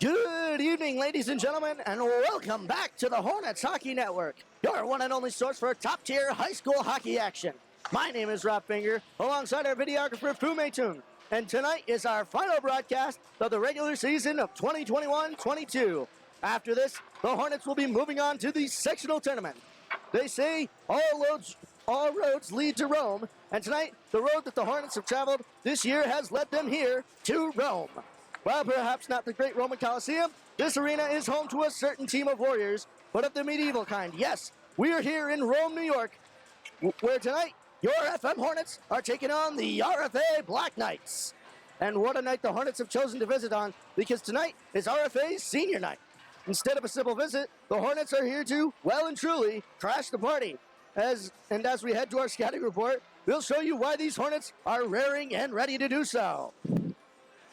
Good evening, ladies and gentlemen, and welcome back to the Hornets Hockey Network, your one and only source for top-tier high school hockey action. My name is Rob Finger, alongside our videographer Fu-Mei Tung, and tonight is our final broadcast of the regular season of 2021-22. After this, the Hornets will be moving on to the sectional tournament. They say all roads lead to Rome, and tonight, the road that the Hornets have traveled this year has led them here to Rome. While perhaps not the great Roman Colosseum, this arena is home to a certain team of warriors, but of the medieval kind. Yes, we are here in Rome, New York, where tonight, your FM Hornets are taking on the RFA Black Knights. And what a night the Hornets have chosen to visit on, because tonight is RFA's senior night. Instead of a simple visit, the Hornets are here to, well and truly, crash the party. As we head to our scouting report, we'll show you why these Hornets are raring and ready to do so.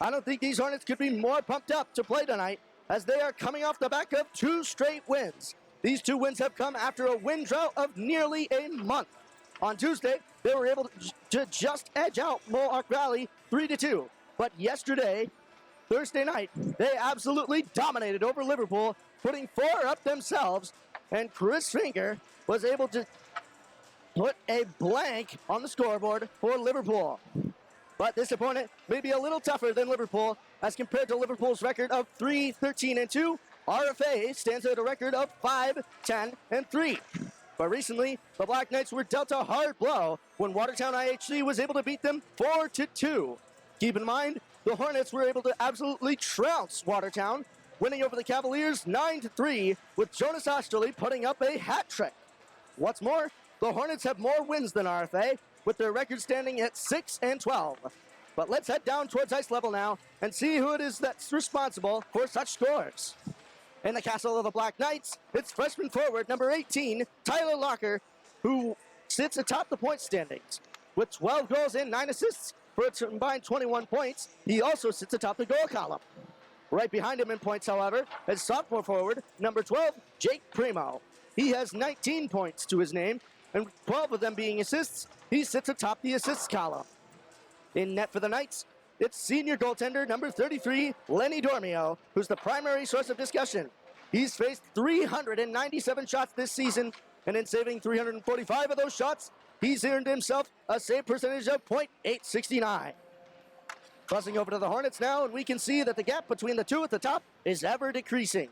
I don't think these Hornets could be more pumped up to play tonight, as they are coming off the back of 2 straight wins. These 2 wins have come after a win drought of nearly a month. On Tuesday, they were able to just edge out Mohawk Valley 3-2. But yesterday, Thursday night, they absolutely dominated over Liverpool, putting 4 up themselves, and Chris Finger was able to put a blank on the scoreboard for Liverpool. But this opponent may be a little tougher than Liverpool. As compared to Liverpool's record of 3-13-2, RFA stands at a record of 5-10-3. But recently, the Black Knights were dealt a hard blow when Watertown IHC was able to beat them 4-2. Keep in mind, the Hornets were able to absolutely trounce Watertown, winning over the Cavaliers 9-3, with Jonas Osterley putting up a hat trick. What's more, the Hornets have more wins than RFA, with their record standing at 6-12. But let's head down towards ice level now and see who it is that's responsible for such scores. In the castle of the Black Knights, it's freshman forward number 18, Tyler Locker, who sits atop the point standings. With 12 goals and 9 assists for a combined 21 points, he also sits atop the goal column. Right behind him in points, however, is sophomore forward number 12, Jake Primo. He has 19 points to his name, and 12 of them being assists, he sits atop the assists column. In net for the Knights, it's senior goaltender number 33, Lenny Dormio, who's the primary source of discussion. He's faced 397 shots this season, and in saving 345 of those shots, he's earned himself a save percentage of .869. Buzzing over to the Hornets now, and we can see that the gap between the 2 at the top is ever decreasing.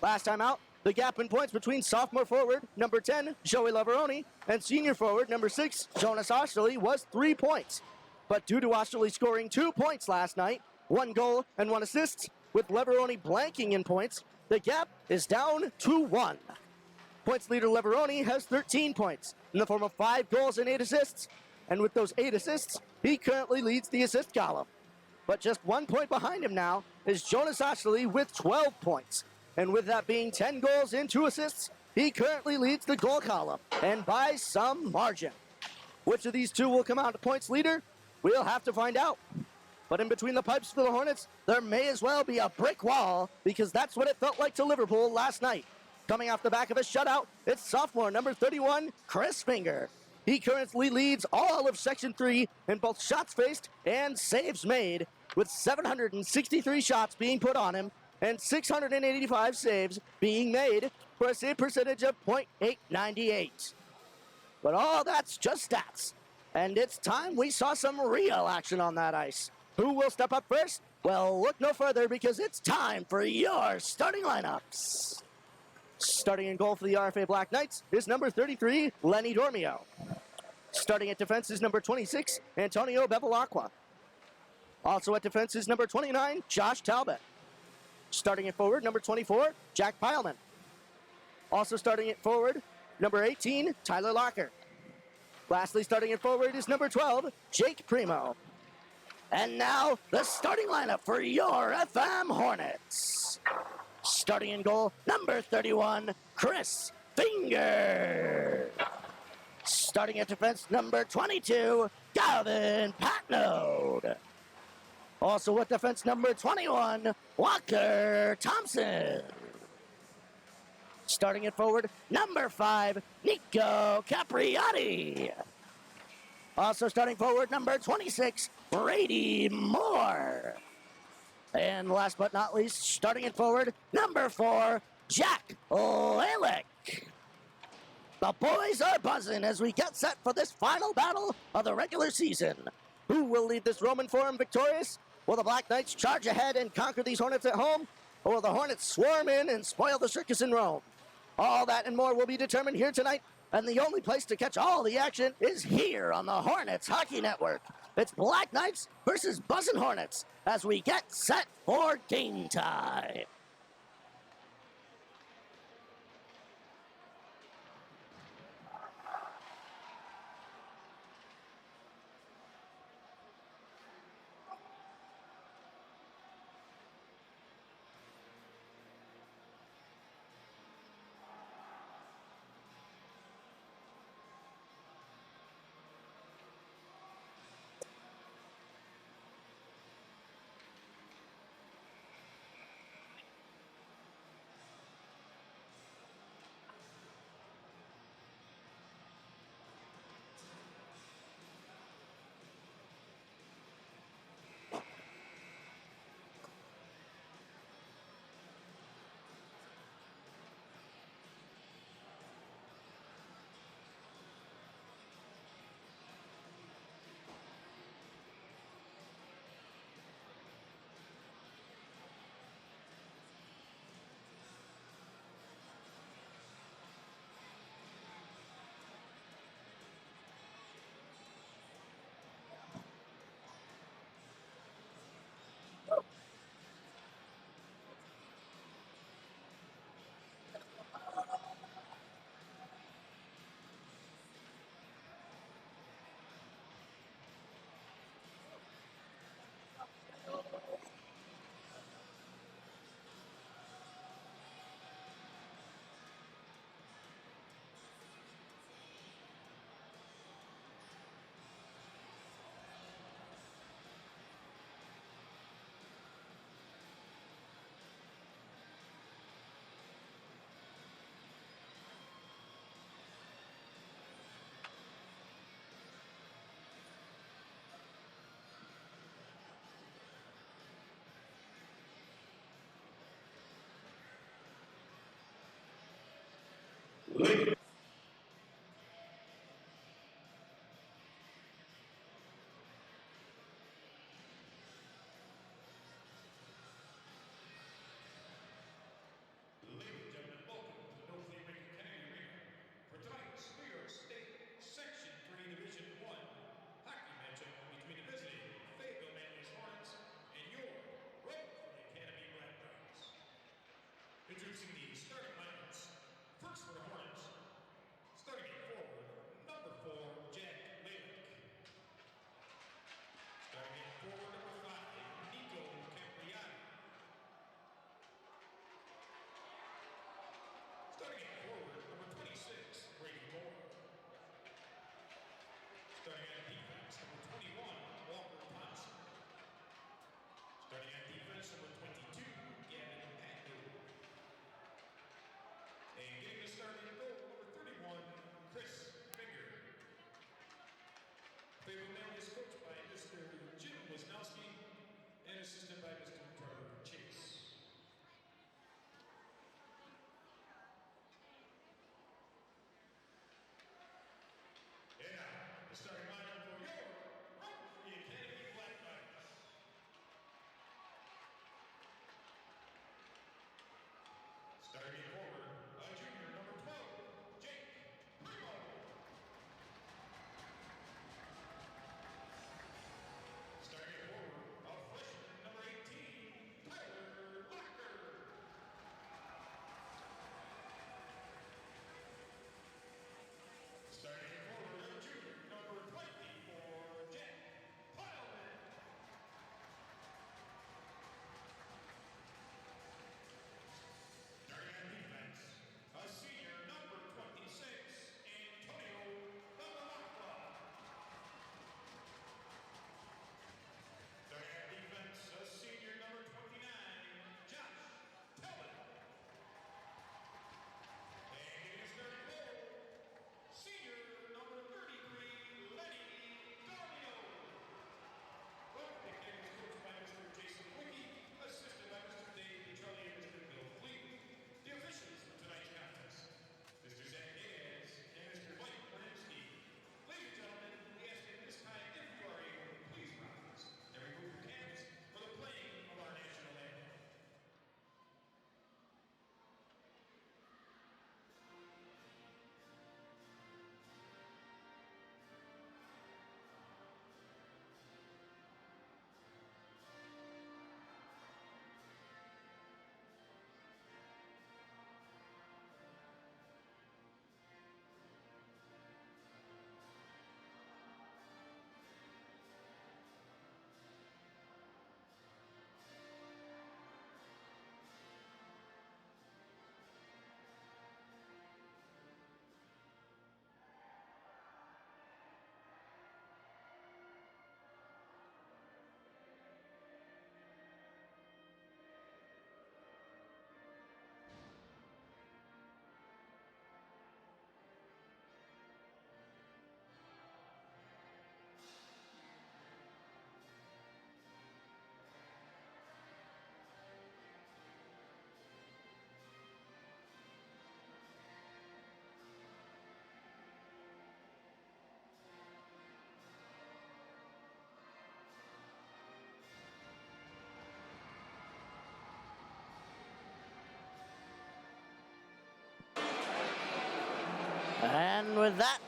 Last time out, the gap in points between sophomore forward number 10, Joey Leveroni, and senior forward number 6, Jonas Osterley, was 3 points. But due to Osterley scoring 2 points last night, 1 goal and 1 assist, with Leveroni blanking in points, the gap is down to 1. Points leader Leveroni has 13 points in the form of 5 goals and 8 assists, and with those 8 assists, he currently leads the assist column. But just 1 point behind him now is Jonas Osterley with 12 points. And with that being 10 goals and 2 assists, he currently leads the goal column, and by some margin. Which of these 2 will come out to points leader? We'll have to find out. But in between the pipes for the Hornets, there may as well be a brick wall, because that's what it felt like to Liverpool last night. Coming off the back of a shutout, it's sophomore number 31, Chris Finger. He currently leads all of Section 3 in both shots faced and saves made, with 763 shots being put on him, and 685 saves being made for a save percentage of .898. But all that's just stats. And it's time we saw some real action on that ice. Who will step up first? Well, look no further, because it's time for your starting lineups. Starting in goal for the RFA Black Knights is number 33, Lenny Dormio. Starting at defense is number 26, Antonio Bevilacqua. Also at defense is number 29, Josh Talbot. Starting at forward, number 24, Jack Pileman. Also starting at forward, number 18, Tyler Locker. Lastly, starting at forward is number 12, Jake Primo. And now, the starting lineup for your FM Hornets. Starting in goal, number 31, Chris Finger. Starting at defense, number 22, Gavin Patnode. Also at defense, number 21, Walker Thompson. Starting at forward, number 5, Nico Capriati. Also starting forward, number 26, Brady Moore. And last but not least, starting it forward, number 4, Jack Lalick. The boys are buzzing as we get set for this final battle of the regular season. Who will lead this Roman Forum victorious? Will the Black Knights charge ahead and conquer these Hornets at home? Or will the Hornets swarm in and spoil the circus in Rome? All that and more will be determined here tonight, and the only place to catch all the action is here on the Hornets Hockey Network. It's Black Knights versus Buzzin' Hornets as we get set for game time. Section 3, Division 1, hockey matchup between the visiting Fayetteville-Manlius Hornets and your Road from the Academy Black Knights. Introducing the starting lineups. First for the Hornets, And with that,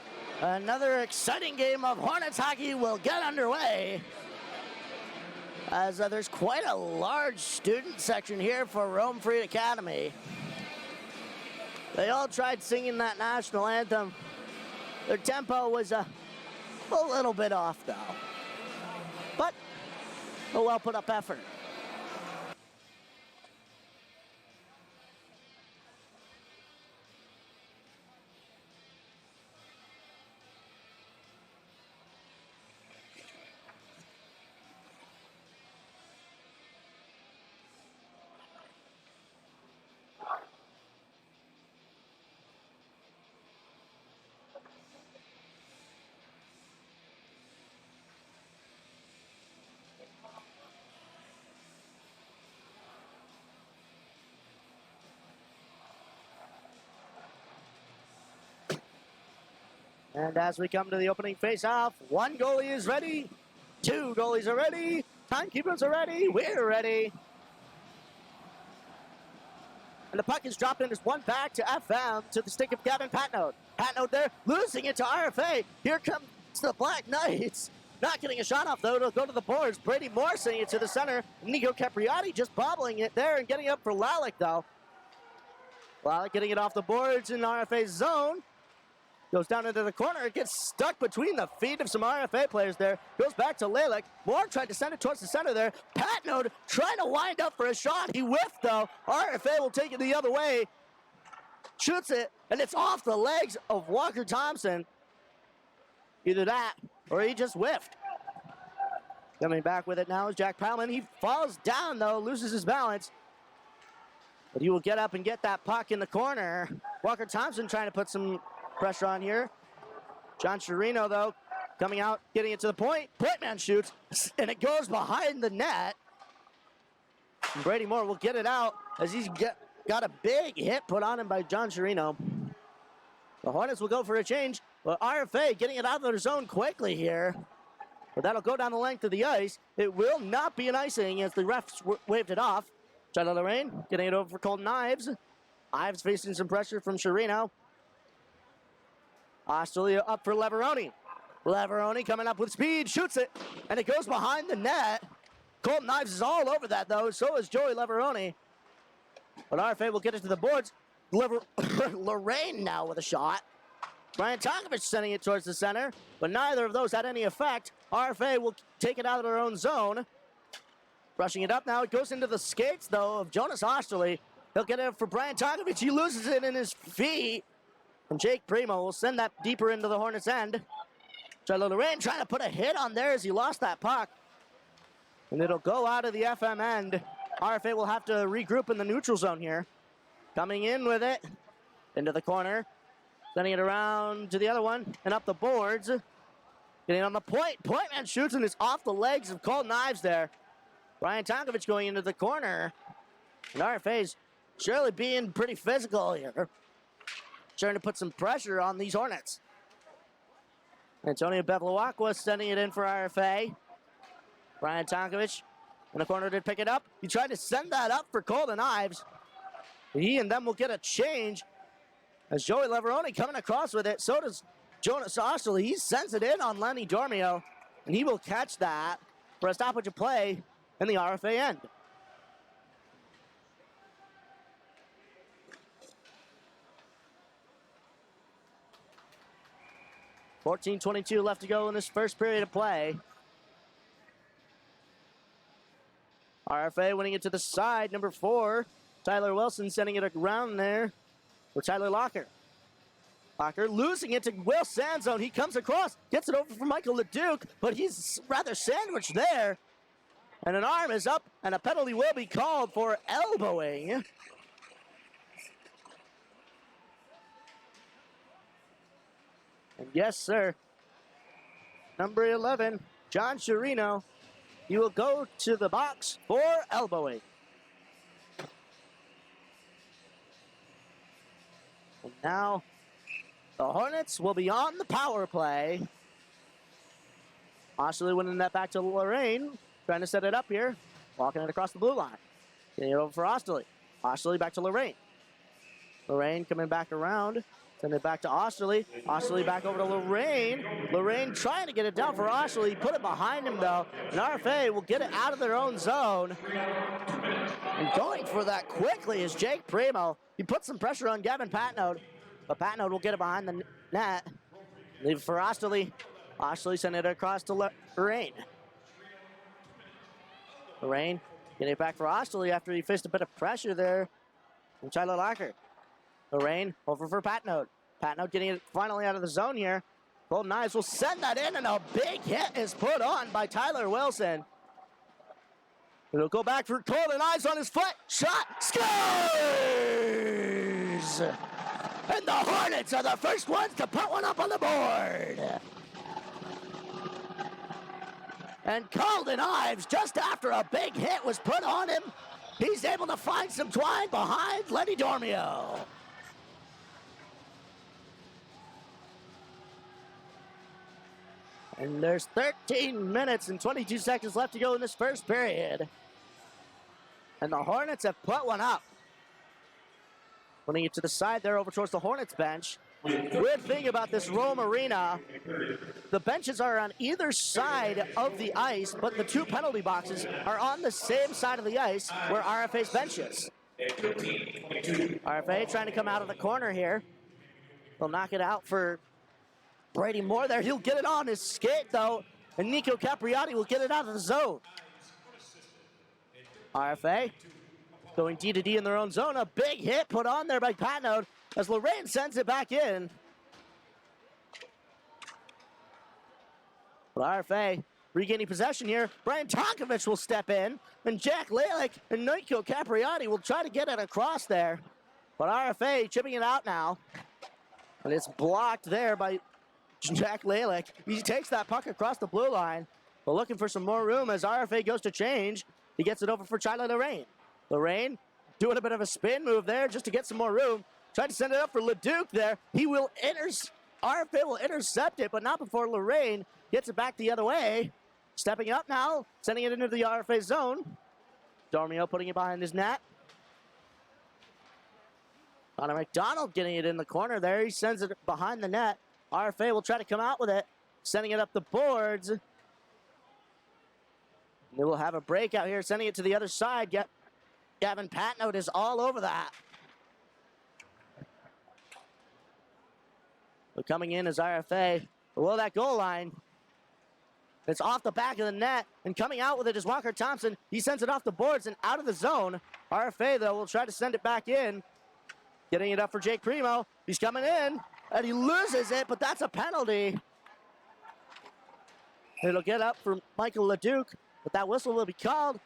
another exciting game of Hornets hockey will get underway. As there's quite a large student section here for Rome Free Academy. They all tried singing that national anthem. Their tempo was a little bit off though. But a well put up effort. And as we come to the opening face-off, one goalie is ready, two goalies are ready, timekeepers are ready, we're ready. And the puck is dropped in as one back to FM to the stick of Gavin Patnode. Patnode there, losing it to RFA. Here comes the Black Knights. Not getting a shot off though, it'll go to the boards. Brady Moore sending it to the center. Nico Capriati just bobbling it there and getting up for Lalick though. Lalick getting it off the boards in RFA's zone. Goes down into the corner. It gets stuck between the feet of some RFA players there. Goes back to Lalick. Moore tried to send it towards the center there. Patnode trying to wind up for a shot. He whiffed though. RFA will take it the other way. Shoots it, and it's off the legs of Walker Thompson. Either that, or he just whiffed. Coming back with it now is Jack Palman. He falls down though, loses his balance. But he will get up and get that puck in the corner. Walker Thompson trying to put some pressure on here. John Chirino, though, coming out, getting it to the point. Point man shoots, and it goes behind the net. And Brady Moore will get it out as he's got a big hit put on him by John Chirino. The Hornets will go for a change, but RFA getting it out of their zone quickly here. But that'll go down the length of the ice. It will not be an icing as the refs waved it off. Tyler Lorraine getting it over for Colton Ives. Ives facing some pressure from Chirino. Australia up for Leveroni. Leveroni coming up with speed, shoots it, and it goes behind the net. Colton Ives is all over that, though. So is Joey Leveroni. But RFA will get it to the boards. Lorraine now with a shot. Brian Tonkovich sending it towards the center, but neither of those had any effect. RFA will take it out of their own zone. Brushing it up now. It goes into the skates, though, of Jonas Osterley. He'll get it for Brian Tonkovich. He loses it in his feet. And Jake Primo will send that deeper into the Hornets' end. Tyler Lorraine trying to put a hit on there as he lost that puck. And it'll go out of the FM end. RFA will have to regroup in the neutral zone here. Coming in with it. Into the corner. Sending it around to the other one. And up the boards. Getting on the point. Point man shoots and it's off the legs of Colton Ives there. Brian Tonkovich going into the corner. And RFA's surely being pretty physical here. Trying to put some pressure on these Hornets. Antonio Bevloakwa sending it in for RFA. Brian Tonkovich in the corner did pick it up. He tried to send that up for Colton Ives. He and them will get a change as Joey Leveroni coming across with it. So does Jonas Osterley. He sends it in on Lenny Dormio, and he will catch that for a stoppage of play in the RFA end. 14:22 left to go in this first period of play. RFA winning it to the side. Number 4, Tyler Wilson sending it around there for Tyler Locker. Locker losing it to Will Sanzone. He comes across, gets it over for Michael LeDuc, but he's rather sandwiched there. And an arm is up, and a penalty will be called for elbowing. And yes, sir, number 11, John Chirino, he will go to the box for elbowing. And now the Hornets will be on the power play. Osterley winning that back to Lorraine, trying to set it up here, walking it across the blue line. Getting it over for Osterley. Osterley back to Lorraine. Lorraine coming back around. Send it back to Osterley. Osterley back over to Lorraine. Lorraine trying to get it down for Osterley. Put it behind him, though. And RFA will get it out of their own zone. And going for that quickly is Jake Primo. He puts some pressure on Gavin Patnode. But Patnode will get it behind the net. Leave it for Osterley. Osterley send it across to Lorraine. Lorraine getting it back for Osterley after he faced a bit of pressure there from Tyler Locker. Lorraine over for Patnode. Patnode getting it finally out of the zone here. Golden Knives will send that in, and a big hit is put on by Tyler Wilson. It'll go back for Golden Knives on his foot. Shot, scores! And the Hornets are the first ones to put one up on the board. And Golden Knives, just after a big hit was put on him, he's able to find some twine behind Lenny Dormio. And there's 13 minutes and 22 seconds left to go in this first period. And the Hornets have put one up. Putting it to the side there over towards the Hornets bench. Weird thing about this Rome Arena, the benches are on either side of the ice, but the two penalty boxes are on the same side of the ice where RFA's bench is. RFA trying to come out of the corner here. They'll knock it out for Brady Moore there. He'll get it on his skate, though, and Nico Capriati will get it out of the zone. RFA going D to D in their own zone. A big hit put on there by Patnode as Lorraine sends it back in. But RFA regaining possession here. Brian Tonkovich will step in, and Jack Lalick and Nico Capriati will try to get it across there. But RFA chipping it out now. And it's blocked there by Jack Lalick. He takes that puck across the blue line, but looking for some more room as RFA goes to change. He gets it over for Chyla Lorraine. Lorraine doing a bit of a spin move there just to get some more room. Tried to send it up for Leduc there. He will RFA will intercept it, but not before Lorraine gets it back the other way. Stepping up now, sending it into the RFA zone. Dormio putting it behind his net. Connor McDonald getting it in the corner there. He sends it behind the net. RFA will try to come out with it, sending it up the boards. They will have a breakout here, sending it to the other side. Gavin Patnode is all over that. But coming in is RFA below that goal line. It's off the back of the net, and coming out with it is Walker Thompson. He sends it off the boards and out of the zone. RFA, though, will try to send it back in. Getting it up for Jake Primo. He's coming in, and he loses it, but that's a penalty. It'll get up for Michael Leduc, but that whistle will be called,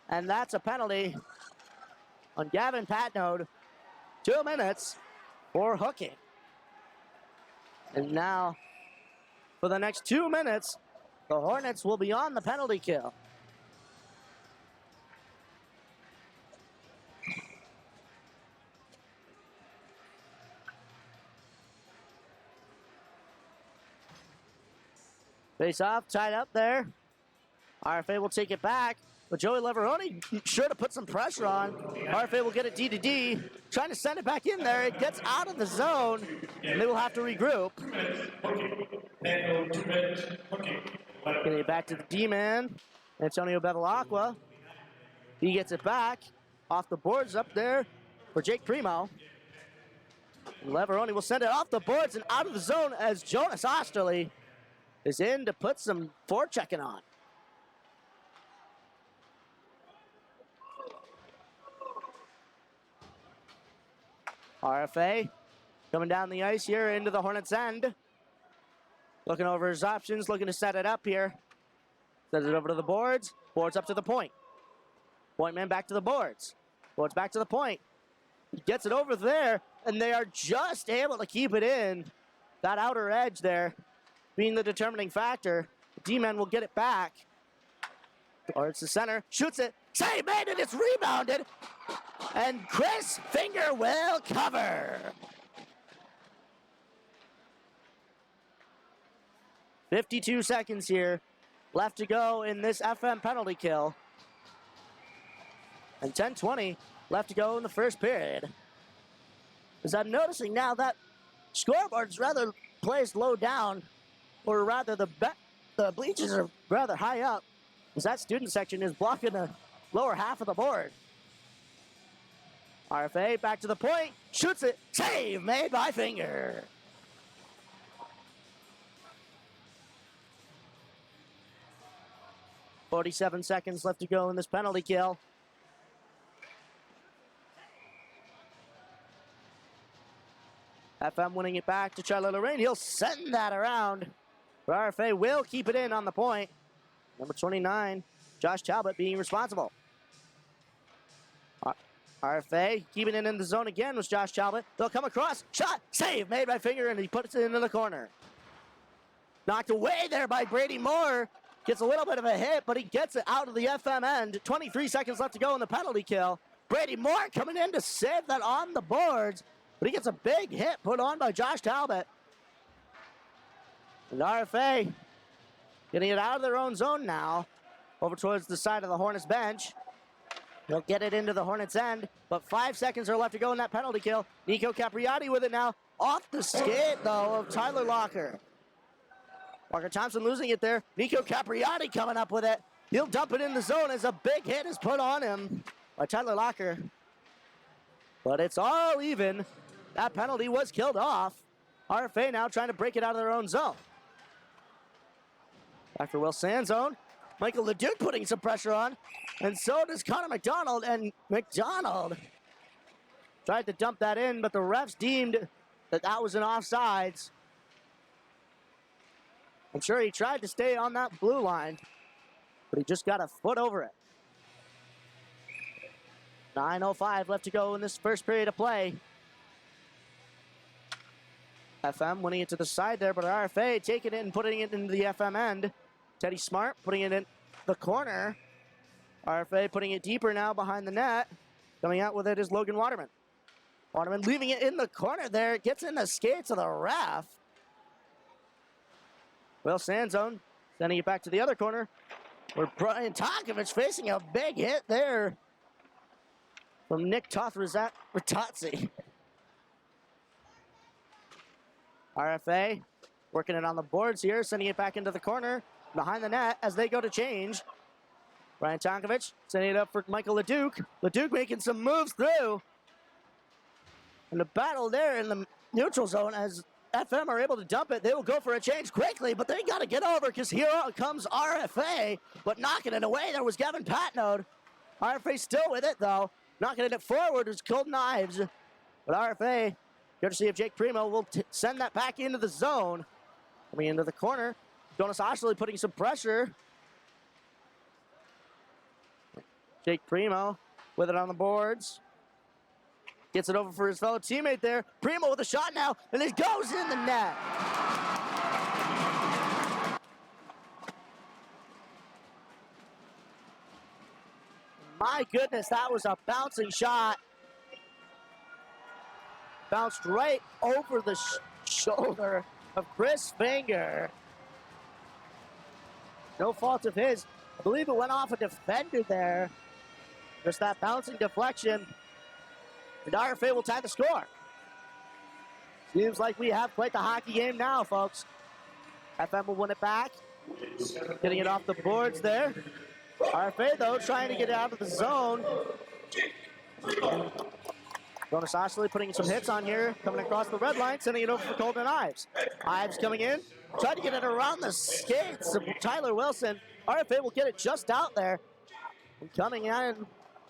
and that's a penalty on Gavin Patnode. 2 minutes for hooking. And now, for the next 2 minutes, the Hornets will be on the penalty kill. Face off, tied up there. RFA will take it back, but Joey Leveroni sure to put some pressure on. RFA will get it D to D, trying to send it back in there. It gets out of the zone, and they will have to regroup. Getting it back to the D-man, Antonio Bevilacqua. He gets it back off the boards up there for Jake Primo. And Leveroni will send it off the boards and out of the zone as Jonas Osterley is in to put some forechecking on. RFA coming down the ice here into the Hornets' end. Looking over his options, looking to set it up here. Sends it over to the boards. Boards up to the point. Point man back to the boards. Boards back to the point. He gets it over there, and they are just able to keep it in. That outer edge there being the determining factor. The D-man will get it back. Or it's the center. Shoots it. Save made it. It's rebounded. And Chris Finger will cover. 52 seconds here left to go in this FM penalty kill. And 10:20 left to go in the first period. As I'm noticing now that scoreboard's rather placed low down, or rather the bleachers are rather high up, as that student section is blocking the lower half of the board. RFA back to the point, shoots it, save made by Finger. "47 seconds left to go in this penalty kill. FM winning it back to Charlie Lorraine. He'll send that around. But RFA will keep it in on the point. Number 29, Josh Talbot being responsible. RFA keeping it in the zone again was Josh Talbot. They'll come across. Shot. Save made by Finger, and he puts it into the corner. Knocked away there by Brady Moore. Gets a little bit of a hit, but he gets it out of the FM end. 23 seconds left to go in the penalty kill. Brady Moore coming in to save that on the boards, but he gets a big hit put on by Josh Talbot. And RFA getting it out of their own zone now, over towards the side of the Hornets bench. They'll get it into the Hornets end, but 5 seconds are left to go in that penalty kill. Nico Capriati with it now, off the skate though of Tyler Locker. Parker Thompson losing it there. Nico Capriati coming up with it. He'll dump it in the zone as a big hit is put on him by Tyler Locker. But it's all even. That penalty was killed off. RFA now trying to break it out of their own zone. Back for Will Sanzone. Michael Leduc putting some pressure on. And so does Connor McDonald. And McDonald tried to dump that in, but the refs deemed that that was an offsides. I'm sure he tried to stay on that blue line, but he just got a foot over it. 9:05 left to go in this first period of play. FM winning it to the side there, but RFA taking it and putting it into the FM end. Teddy Smart putting it in the corner. RFA putting it deeper now behind the net. Coming out with it is Logan Waterman. Waterman leaving it in the corner there. Gets in the skates of the ref. Will Sanzone sending it back to the other corner, where Brian Tonkovich facing a big hit there from Nick Ratazzi. RFA working it on the boards here, sending it back into the corner behind the net as they go to change. Brian Tonkovich sending it up for Michael Leduc. Leduc making some moves through. And the battle there in the neutral zone as FM are able to dump it. They will go for a change quickly, but they got to get over because here comes RFA, but knocking it away. There was Gavin Patnode. RFA still with it, though. Knocking it forward was Cold Knives. But RFA, courtesy of Jake Primo, will send that back into the zone. Coming into the corner. Jonas Oshley putting some pressure. Jake Primo with it on the boards. Gets it over for his fellow teammate there. Primo with a shot now, and it goes in the net. My goodness, that was a bouncing shot. Bounced right over the shoulder of Chris Finger. No fault of his. I believe it went off a defender there. Just that bouncing deflection. And RFA will tie the score. Seems like we have quite the hockey game now, folks. FM will win it back. Getting it off the boards there. RFA, though, trying to get it out of the zone. Jonas Oshley putting some hits on here. Coming across the red line, sending it over for Colton Ives. Ives coming in. Tried to get it around the skates of Tyler Wilson. RFA will get it just out there. And coming in,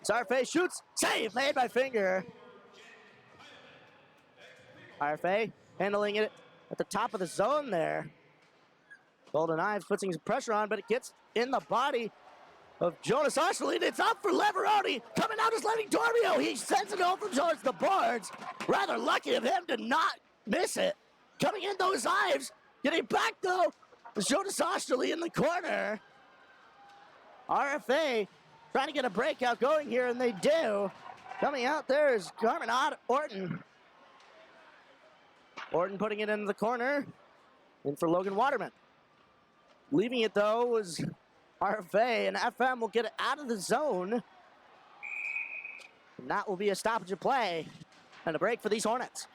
RFA shoots. Save made by Finger. RFA handling it at the top of the zone there. Golden Ives putting some pressure on, but it gets in the body of Jonas Oshley. It's up for Leveroni. Coming out is Lenny Dormio. He sends it over towards the boards. Rather lucky of him to not miss it. Coming in those Ives. Getting back though is Jonas Oshley in the corner. RFA trying to get a breakout going here, and they do. Coming out there is Carmen Orton. Orton putting it into the corner. In for Logan Waterman. Leaving it, though, was RFA, and FM will get it out of the zone. And that will be a stoppage of play and a break for these Hornets.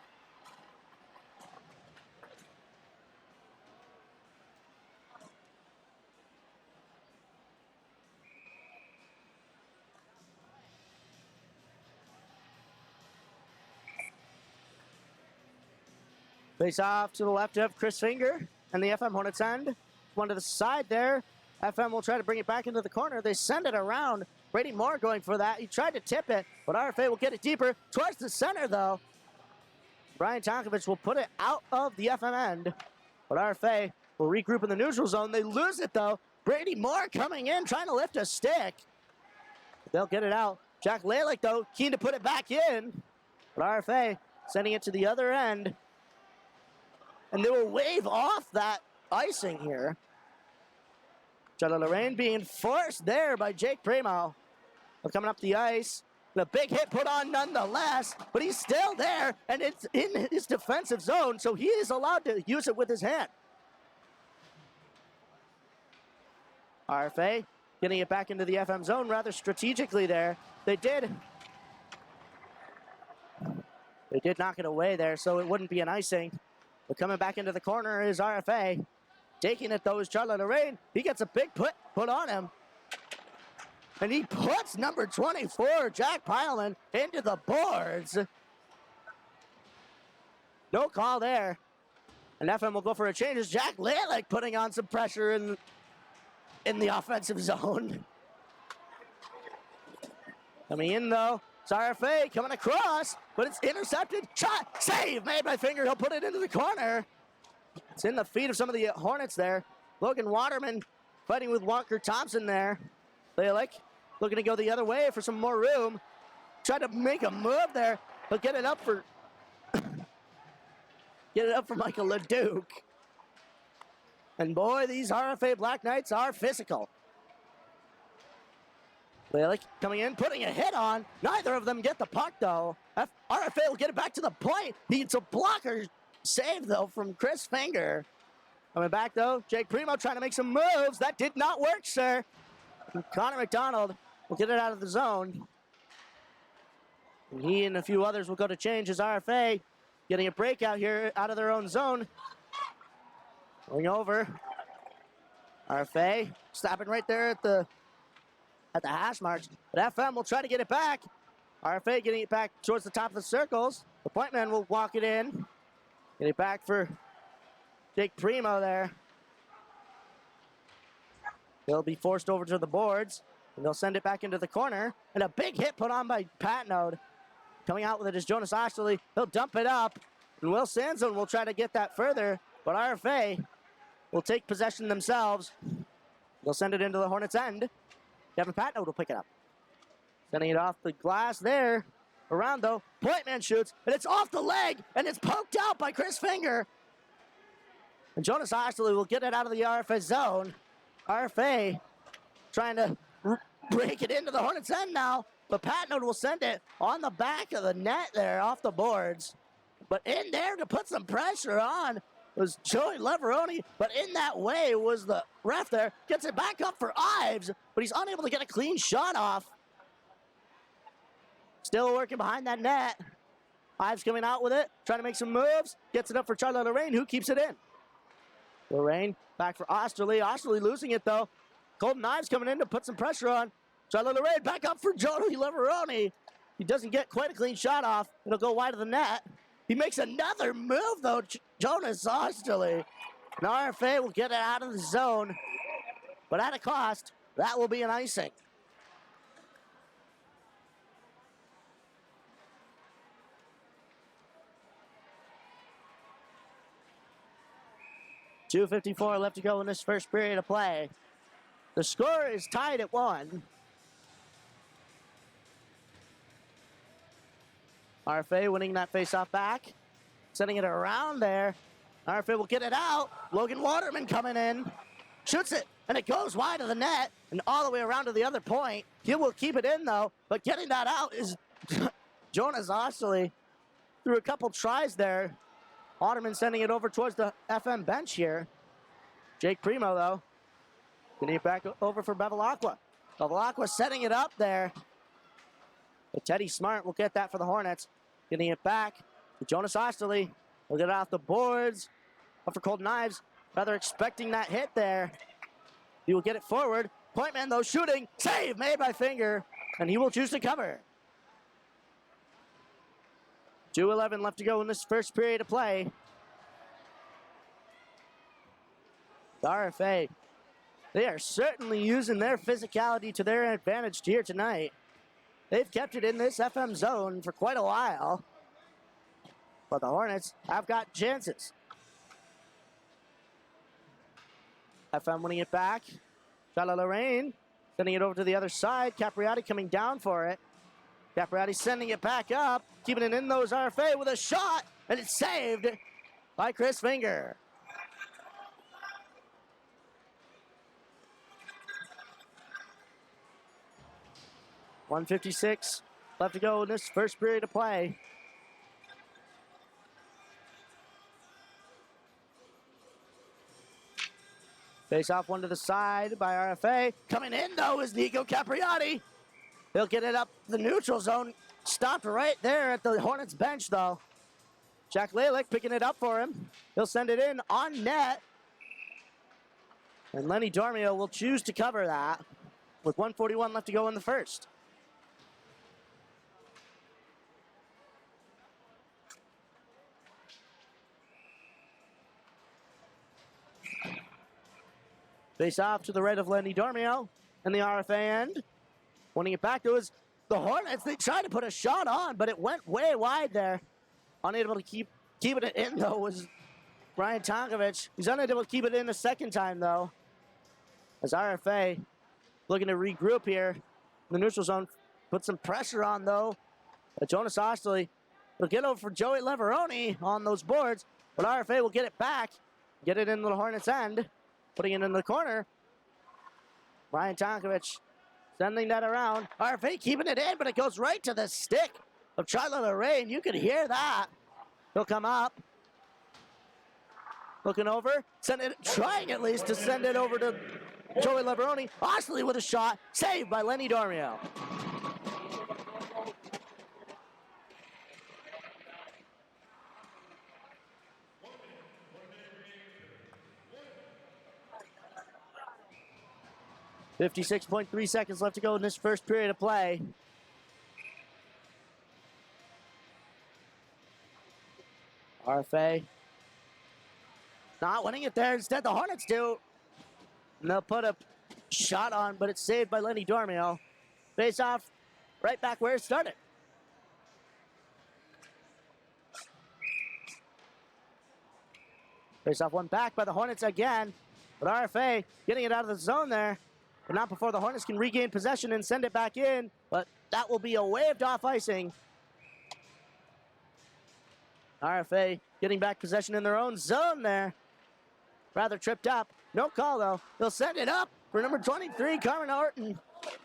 Face off to the left of Chris Finger and the FM Hornets end. One to the side there. FM will try to bring it back into the corner. They send it around. Brady Moore going for that. He tried to tip it, but RFA will get it deeper towards the center, though. Brian Tonkovich will put it out of the FM end, but RFA will regroup in the neutral zone. They lose it, though. Brady Moore coming in, trying to lift a stick. They'll get it out. Jack Lalick, though, keen to put it back in, but RFA sending it to the other end. And they will wave off that icing here. Charlotte Lorraine being forced there by Jake Primo. Coming up the ice. The big hit put on nonetheless, but he's still there, and it's in his defensive zone, so he is allowed to use it with his hand. RFA getting it back into the FM zone rather strategically there. They did knock it away there, so it wouldn't be an icing. But coming back into the corner is RFA. Taking it, though, is Charlotte Lorraine. He gets a big put on him. And he puts number 24, Jack Pileman, into the boards. No call there. And FM will go for a change as Jack Lalick putting on some pressure in the offensive zone. Coming in, though, it's RFA coming across, but it's intercepted. Shot, save, made by Finger. He'll put it into the corner. It's in the feet of some of the Hornets there. Logan Waterman fighting with Walker Thompson there. Lalick looking to go the other way for some more room. Tried to make a move there. He'll get it up for Michael LeDuc. And boy, these RFA Black Knights are physical. Lalick coming in, putting a hit on. Neither of them get the puck, though. RFA will get it back to the point. It's a blocker save, though, from Chris Finger. Coming back, though, Jake Primo trying to make some moves. That did not work, sir. And Connor McDonald will get it out of the zone. And he and a few others will go to change as RFA getting a breakout here out of their own zone. Going over. RFA stopping right there at the hash marks. But FM will try to get it back. RFA getting it back towards the top of the circles. The point man will walk it in. Get it back for Jake Primo there. They'll be forced over to the boards, and they'll send it back into the corner. And a big hit put on by Patnode. Coming out with it is Jonas Osterley. He'll dump it up, and Will Sanson will try to get that further, but RFA will take possession themselves. They'll send it into the Hornets' end. Devin Patnode will pick it up. Sending it off the glass there. Around, though, point man shoots, and it's off the leg, and it's poked out by Chris Finger. And Jonas Osterley will get it out of the RFA zone. RFA trying to break it into the Hornets' end now, but Patnode will send it on the back of the net there, off the boards. But in there to put some pressure on was Joey Leveroni, but in that way was the ref there. Gets it back up for Ives, but he's unable to get a clean shot off. Still working behind that net. Ives coming out with it, trying to make some moves. Gets it up for Charlotte Lorraine, who keeps it in. Lorraine back for Osterley. Osterley losing it, though. Colton Ives coming in to put some pressure on. Charlotte Lorraine back up for Joey Leveroni. He doesn't get quite a clean shot off. It'll go wide of the net. He makes another move, though, Jonas Osterley. And RFA will get it out of the zone. But at a cost, that will be an icing. .254 left to go in this first period of play. The score is tied at 1. RFA winning that faceoff back. Sending it around there. RFA will get it out. Logan Waterman coming in. Shoots it, and it goes wide of the net and all the way around to the other point. He will keep it in, though, but getting that out is Jonas Osterley. Through a couple tries there. Waterman sending it over towards the FM bench here. Jake Primo, though, getting it back over for Bevilacqua. Bevilacqua setting it up there. But Teddy Smart will get that for the Hornets. Getting it back to Jonas Osterley. He'll get it off the boards. Up for Colton Ives. Rather expecting that hit there. He will get it forward. Point man, though, shooting. Save made by Finger. And he will choose to cover. 2:11 left to go in this first period of play. The RFA, they are certainly using their physicality to their advantage here tonight. They've kept it in this FM zone for quite a while. But the Hornets have got chances. FM winning it back. Charlotte Lorraine sending it over to the other side. Capriati coming down for it. Capriati sending it back up. Keeping it in those RFA with a shot. And it's saved by Chris Finger. .156 left to go in this first period of play. Face off one to the side by RFA. Coming in, though, is Nico Capriati. He'll get it up the neutral zone. Stopped right there at the Hornets bench, though. Jack Lalick picking it up for him. He'll send it in on net. And Lenny Dormio will choose to cover that with 1:41 left to go in the first. Face off to the right of Lenny Dormio and the RFA end. Winning it back, it was the Hornets. They tried to put a shot on, but it went way wide there. Unable to keep it in, though, was Ryan Tonkovich. He's unable to keep it in a second time, though. As RFA looking to regroup here in the neutral zone. Put some pressure on, though. Jonas Osterley will get over for Joey Leveroni on those boards, but RFA will get it back, get it into the Hornets' end. Putting it in the corner. Ryan Tonkovich sending that around. RFA keeping it in, but it goes right to the stick of Charlotte Lorraine. You can hear that. He'll come up. Looking over. Trying at least to send it over to Joey Leveroni. Osley with a shot. Saved by Lenny Dormio. .56 seconds left to go in this first period of play. RFA not winning it there. Instead, the Hornets do. And they'll put a shot on, but it's saved by Lenny Dormio. Face off right back where it started. Face off one back by the Hornets again. But RFA getting it out of the zone there. But not before the Hornets can regain possession and send it back in. But that will be a waved off icing. RFA getting back possession in their own zone there. Rather tripped up. No call, though. They'll send it up for number 23, Carmen Horton.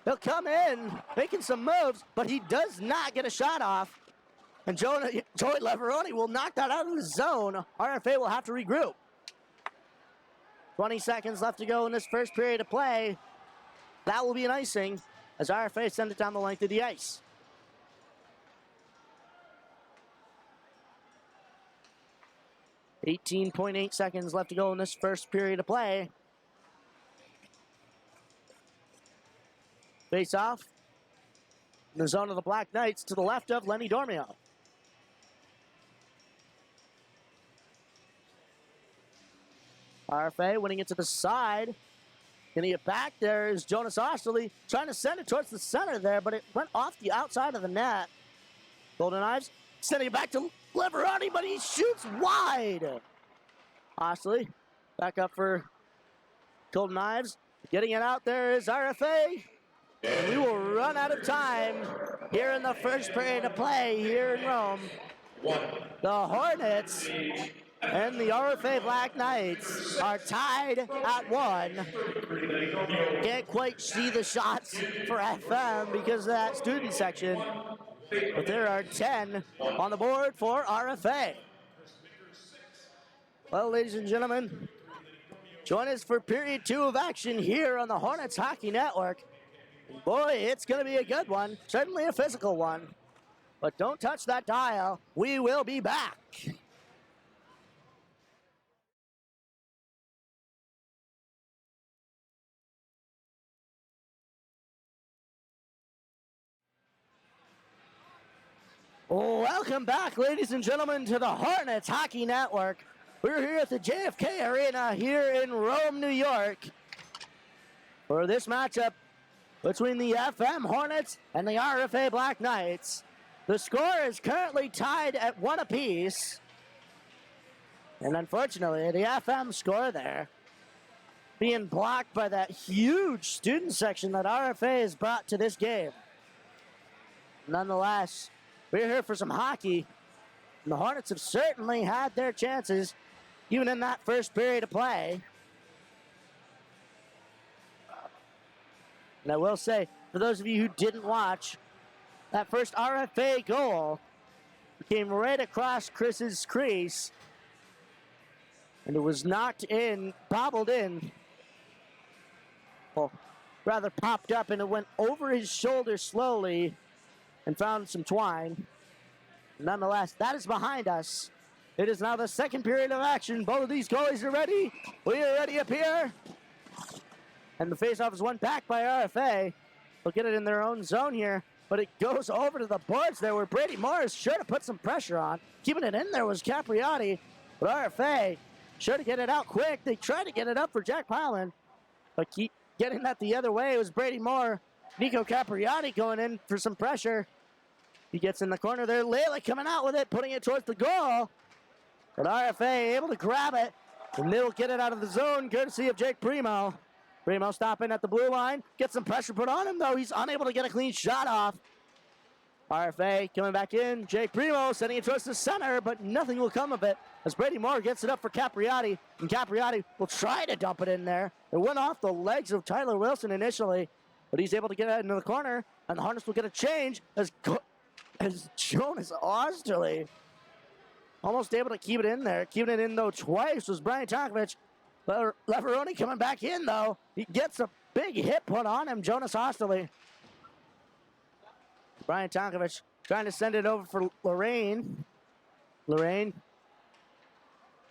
He'll come in, making some moves, but he does not get a shot off. And Joey Leveroni will knock that out of the zone. RFA will have to regroup. 20 seconds left to go in this first period of play. That will be an icing as RFA send it down the length of the ice. .8 seconds left to go in this first period of play. Face off in the zone of the Black Knights to the left of Lenny Dormio. RFA winning it to the side. Getting it back there is Jonas Osterley trying to send it towards the center there, but it went off the outside of the net. Golden Knives sending it back to Leveroni, but he shoots wide. Osterley back up for Golden Knives. Getting it out there is RFA. And we will run out of time here in the first period of play here in Rome. The Hornets and the RFA Black Knights are tied at 1. Can't quite see the shots for FM because of that student section. But there are 10 on the board for RFA. Well, ladies and gentlemen, join us for period 2 of action here on the Hornets Hockey Network. Boy, it's going to be a good one. Certainly a physical one. But don't touch that dial. We will be back. Welcome back, ladies and gentlemen, to the Hornets Hockey Network. We're here at the JFK Arena here in Rome, New York for this matchup between the FM Hornets and the RFA Black Knights. The score is currently tied at 1 apiece. And unfortunately, the FM score there being blocked by that huge student section that RFA has brought to this game. Nonetheless, we're here for some hockey. And the Hornets have certainly had their chances, even in that first period of play. And I will say, for those of you who didn't watch, that first RFA goal came right across Chris's crease. And it was knocked in, bobbled in. Well, rather popped up, and it went over his shoulder slowly and found some twine. Nonetheless, that is behind us. It is now the second period of action. Both of these goalies are ready. We are ready up here. And the faceoff is won back by RFA. They'll get it in their own zone here, but it goes over to the boards there where Brady Morris sure to put some pressure on. Keeping it in there was Capriati, but RFA sure to get it out quick. They tried to get it up for Jack Pylan, but keep getting that the other way. It was Brady Moore. Nico Capriati going in for some pressure. He gets in the corner there. Lele coming out with it, putting it towards the goal. But RFA able to grab it, and they'll get it out of the zone, courtesy of Jake Primo. Primo stopping at the blue line. Gets some pressure put on him, though. He's unable to get a clean shot off. RFA coming back in. Jake Primo sending it towards the center, but nothing will come of it as Brady Moore gets it up for Capriati, and Capriati will try to dump it in there. It went off the legs of Tyler Wilson initially, but he's able to get it into the corner, and the Hornets will get a change as Jonas Osterley almost able to keep it in there. Keeping it in, though, twice was Brian Tonkovich. Leveroni coming back in, though. He gets a big hit put on him, Jonas Osterley. Brian Tonkovich trying to send it over for Lorraine. Lorraine,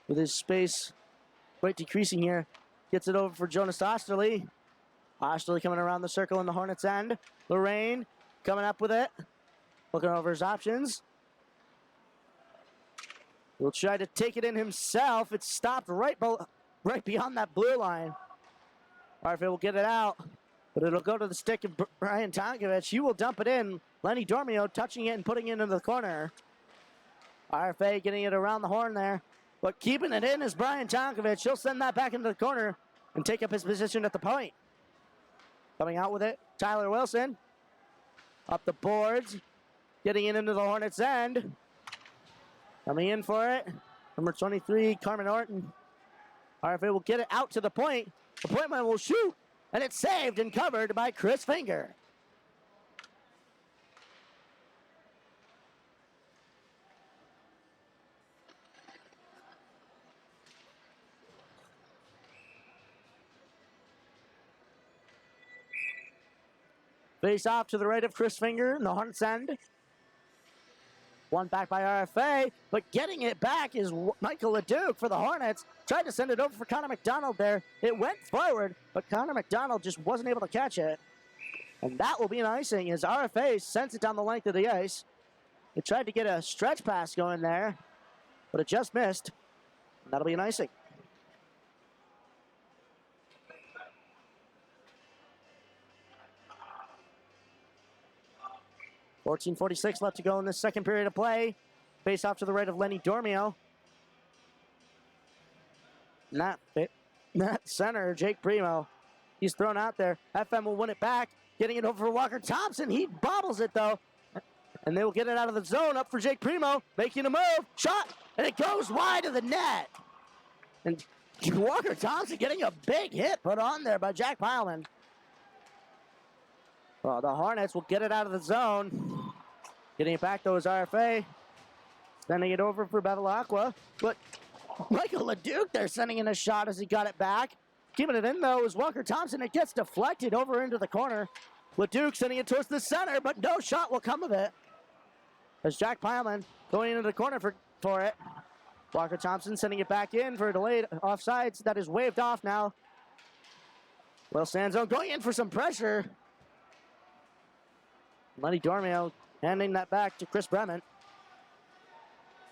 with his space quite decreasing here, gets it over for Jonas Osterley. Osterley coming around the circle in the Hornets' end. Lorraine coming up with it. Looking over his options. He'll try to take it in himself. It's stopped right beyond that blue line. RFA will get it out, but it'll go to the stick of Brian Tonkovich. He will dump it in. Lenny Dormio touching it and putting it into the corner. RFA getting it around the horn there, but keeping it in is Brian Tonkovich. He'll send that back into the corner and take up his position at the point. Coming out with it, Tyler Wilson. Up the boards, getting it into the Hornets' end. Coming in for it, number 23, Carmen Orton. RFA will get it out to the point. The point man will shoot, and it's saved and covered by Chris Finger. Face off to the right of Chris Finger in the Hornets' end. One back by RFA, but getting it back is Michael LeDuc for the Hornets. Tried to send it over for Connor McDonald there. It went forward, but Connor McDonald just wasn't able to catch it. And that will be an icing as RFA sends it down the length of the ice. It tried to get a stretch pass going there, but it just missed. And that'll be an icing. .46 left to go in this second period of play. Face off to the right of Lenny Dormio. Not center, Jake Primo. He's thrown out there. FM will win it back. Getting it over for Walker Thompson. He bobbles it, though. And they will get it out of the zone. Up for Jake Primo. Making a move. Shot. And it goes wide of the net. And Walker Thompson getting a big hit put on there by Jack Pylan. Well, the Hornets will get it out of the zone. Getting it back, though, is RFA. Sending it over for Bevilacqua. But Michael LeDuc there sending in a shot as he got it back. Keeping it in, though, is Walker Thompson. It gets deflected over into the corner. LeDuc sending it towards the center, but no shot will come of it. As Jack Pylan going into the corner for it. Walker Thompson sending it back in for a delayed offsides. That is waved off now. Will Sanzo going in for some pressure. Lenny Dormio handing that back to Chris Bremen.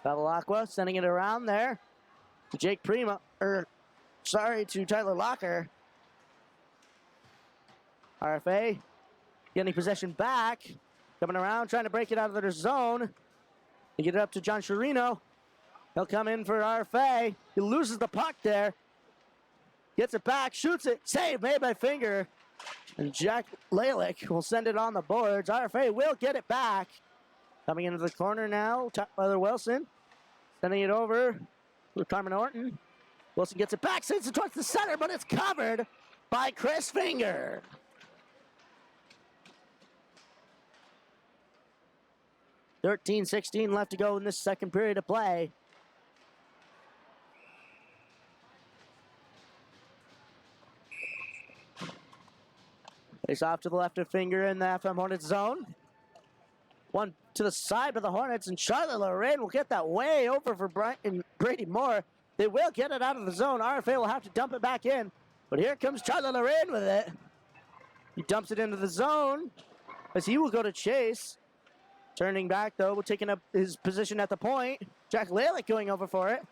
Bevilacqua sending it around there. to Tyler Locker. RFA getting possession back. Coming around, trying to break it out of their zone. They get it up to John Chirino. He'll come in for RFA. He loses the puck there. Gets it back, shoots it. Save made by Finger. And Jack Lalick will send it on the boards. RFA will get it back. Coming into the corner now, Tyler Wilson. Sending it over to Carmen Orton. Wilson gets it back, sends it towards the center, but it's covered by Chris Finger. .16 left to go in this second period of play. Face off to the left of Finger in the FM Hornets zone. One to the side of the Hornets, and Charlotte Lorraine will get that way over for Brady Moore. They will get it out of the zone. RFA will have to dump it back in. But here comes Charlotte Lorraine with it. He dumps it into the zone as he will go to Chase. Turning back, though, taking up his position at the point. Jack Lalick going over for it.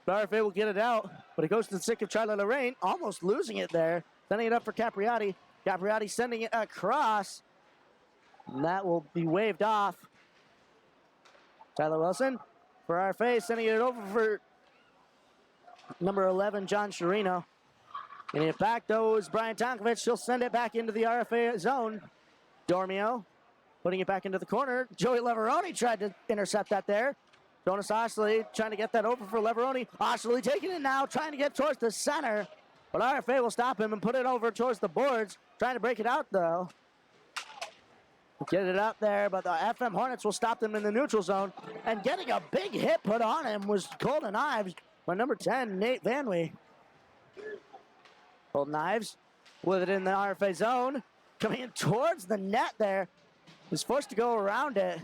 But RFA will get it out, but it goes to the stick of Charlotte Lorraine, almost losing it there. Sending it up for Capriati. Capriati sending it across. And that will be waved off. Tyler Wilson for RFA, sending it over for number 11, John Chirino. Getting it back, though, is Brian Tonkovich. He'll send it back into the RFA zone. Dormio putting it back into the corner. Joey Leveroni tried to intercept that there. Jonas Oshley trying to get that over for Leveroni. Oshley taking it now, trying to get towards the center. But RFA will stop him and put it over towards the boards. Trying to break it out, though. Get it up there, but the FM Hornets will stop them in the neutral zone. And getting a big hit put on him was Golden Ives by number 10, Nate Vanwee. Golden Ives with it in the RFA zone. Coming in towards the net there. Was forced to go around it.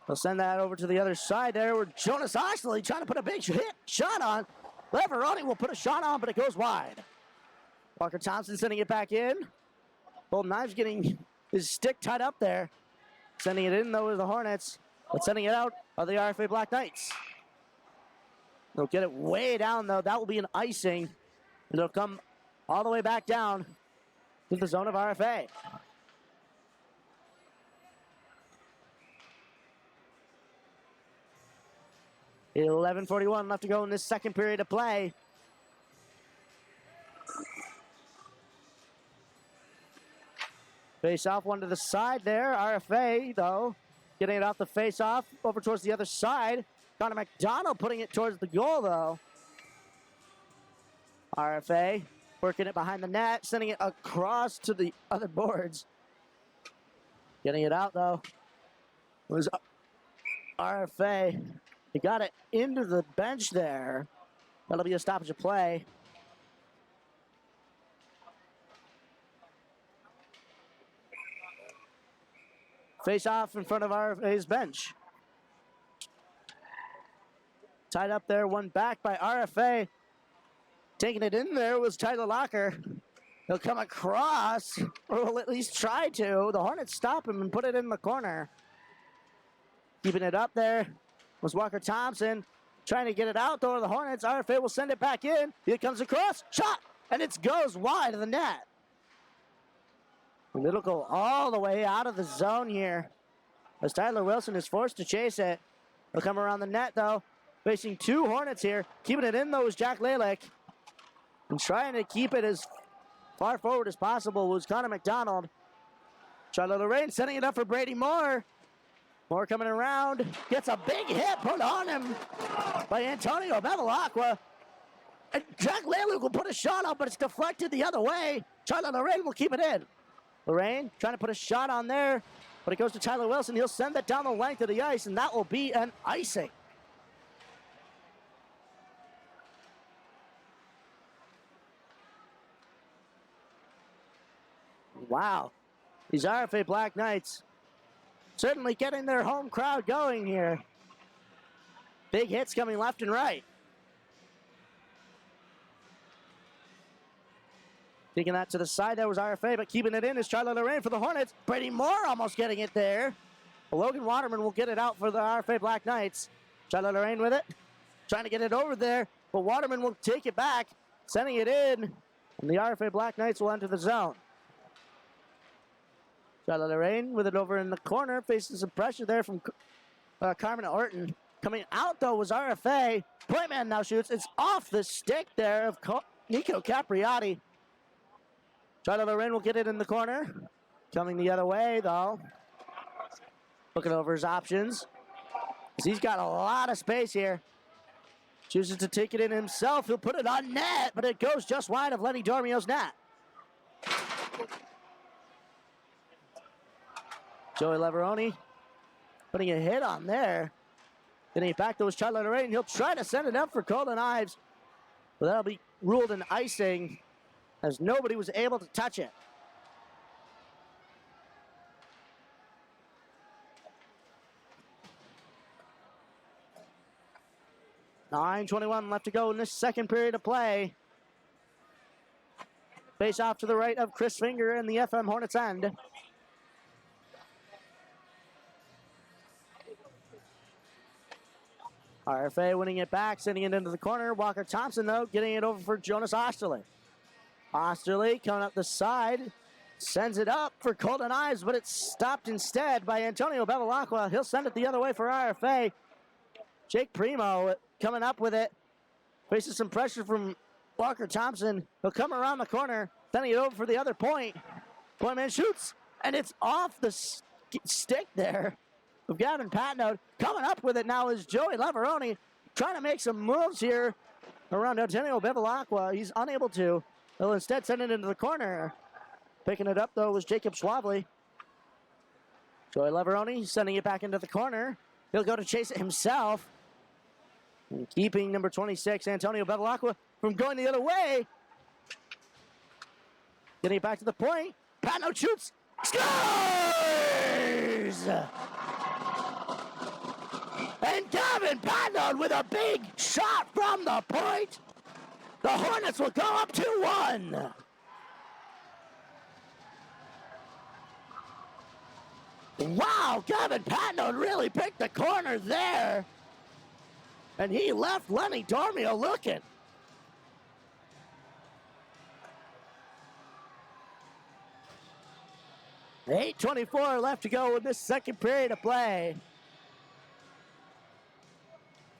They'll send that over to the other side there where Jonas Oshley trying to put a big shot on. Leveroni will put a shot on, but it goes wide. Walker Thompson sending it back in. Golden Knives getting his stick tied up there. Sending it in, though, to the Hornets. But sending it out are the RFA Black Knights. They'll get it way down, though. That will be an icing. And it'll come all the way back down to the zone of RFA. 11:41 left to go in this second period of play. Face off, one to the side there. RFA, though, getting it off the face off over towards the other side. Connor McDonald putting it towards the goal, though. RFA working it behind the net, sending it across to the other boards. Getting it out, though, was RFA. He got it into the bench there. That'll be a stoppage of play. Face off in front of RFA's bench. Tied up there, one back by RFA. Taking it in there was Tyler Locker. He'll come across, or will at least try to. The Hornets stop him and put it in the corner. Keeping it up there was Walker Thompson. Trying to get it out, though, to the Hornets. RFA will send it back in. Here it comes across. Shot! And it goes wide of the net. And it'll go all the way out of the zone here, as Tyler Wilson is forced to chase it. He'll come around the net, though. Facing two Hornets here. Keeping it in, though, is Jack Lalick. And trying to keep it as far forward as possible was Connor McDonald. Charlotte Lorraine setting it up for Brady Moore. Moore coming around. Gets a big hit put on him by Antonio Bevilacqua. And Jack Lalick will put a shot up, but it's deflected the other way. Charlotte Lorraine will keep it in. Lorraine trying to put a shot on there, but it goes to Tyler Wilson. He'll send that down the length of the ice, and that will be an icing. Wow. These RFA Black Knights certainly getting their home crowd going here. Big hits coming left and right. Taking that to the side, there was RFA, but keeping it in is Charlotte Lorraine for the Hornets. Brady Moore almost getting it there. Logan Waterman will get it out for the RFA Black Knights. Charlotte Lorraine with it. trying to get it over there, but Waterman will take it back, sending it in, and the RFA Black Knights will enter the zone. Charlotte Lorraine with it over in the corner, facing some pressure there from Carmen Orton. Coming out, though, was RFA. Point man now shoots. It's off the stick there of Nico Capriati. Charlotte Lorraine will get it in the corner. Coming the other way, though. Looking over his options. He's got a lot of space here. Chooses to take it in himself. He'll put it on net, but it goes just wide of Lenny Dormio's net. Joey Leveroni putting a hit on there. Getting it back to his Charlotte Lorraine. He'll try to send it up for Golden Ives, but that'll be ruled an icing as nobody was able to touch it. .9:21 left to go in this second period of play. Face off to the right of Chris Finger in the FM Hornets end. RFA winning it back, sending it into the corner. Walker Thompson, though, getting it over for Jonas Osterley. Osterley coming up the side, sends it up for Golden Ives, but it's stopped instead by Antonio Bevilacqua. He'll send it the other way for RFA. Jake Primo coming up with it. Faces some pressure from Walker Thompson. He'll come around the corner, sending it over for the other point. Point man shoots, and it's off the stick there of Gavin Patnode. Coming up with it now is Joey Leveroni, trying to make some moves here around Antonio Bevilacqua. He's unable to. He'll instead send it into the corner. Picking it up, though, was Jacob Schwably. Joey Leveroni sending it back into the corner. He'll go to chase it himself. And keeping number 26, Antonio Bevilacqua, from going the other way. Getting it back to the point. Patnode shoots. Scores! And Gavin Patnode with a big shot from the point. The Hornets will go up 2-1. Wow, Gavin Patnode really picked the corner there. And he left Lenny Dormio looking. .8:24 left to go in this second period of play.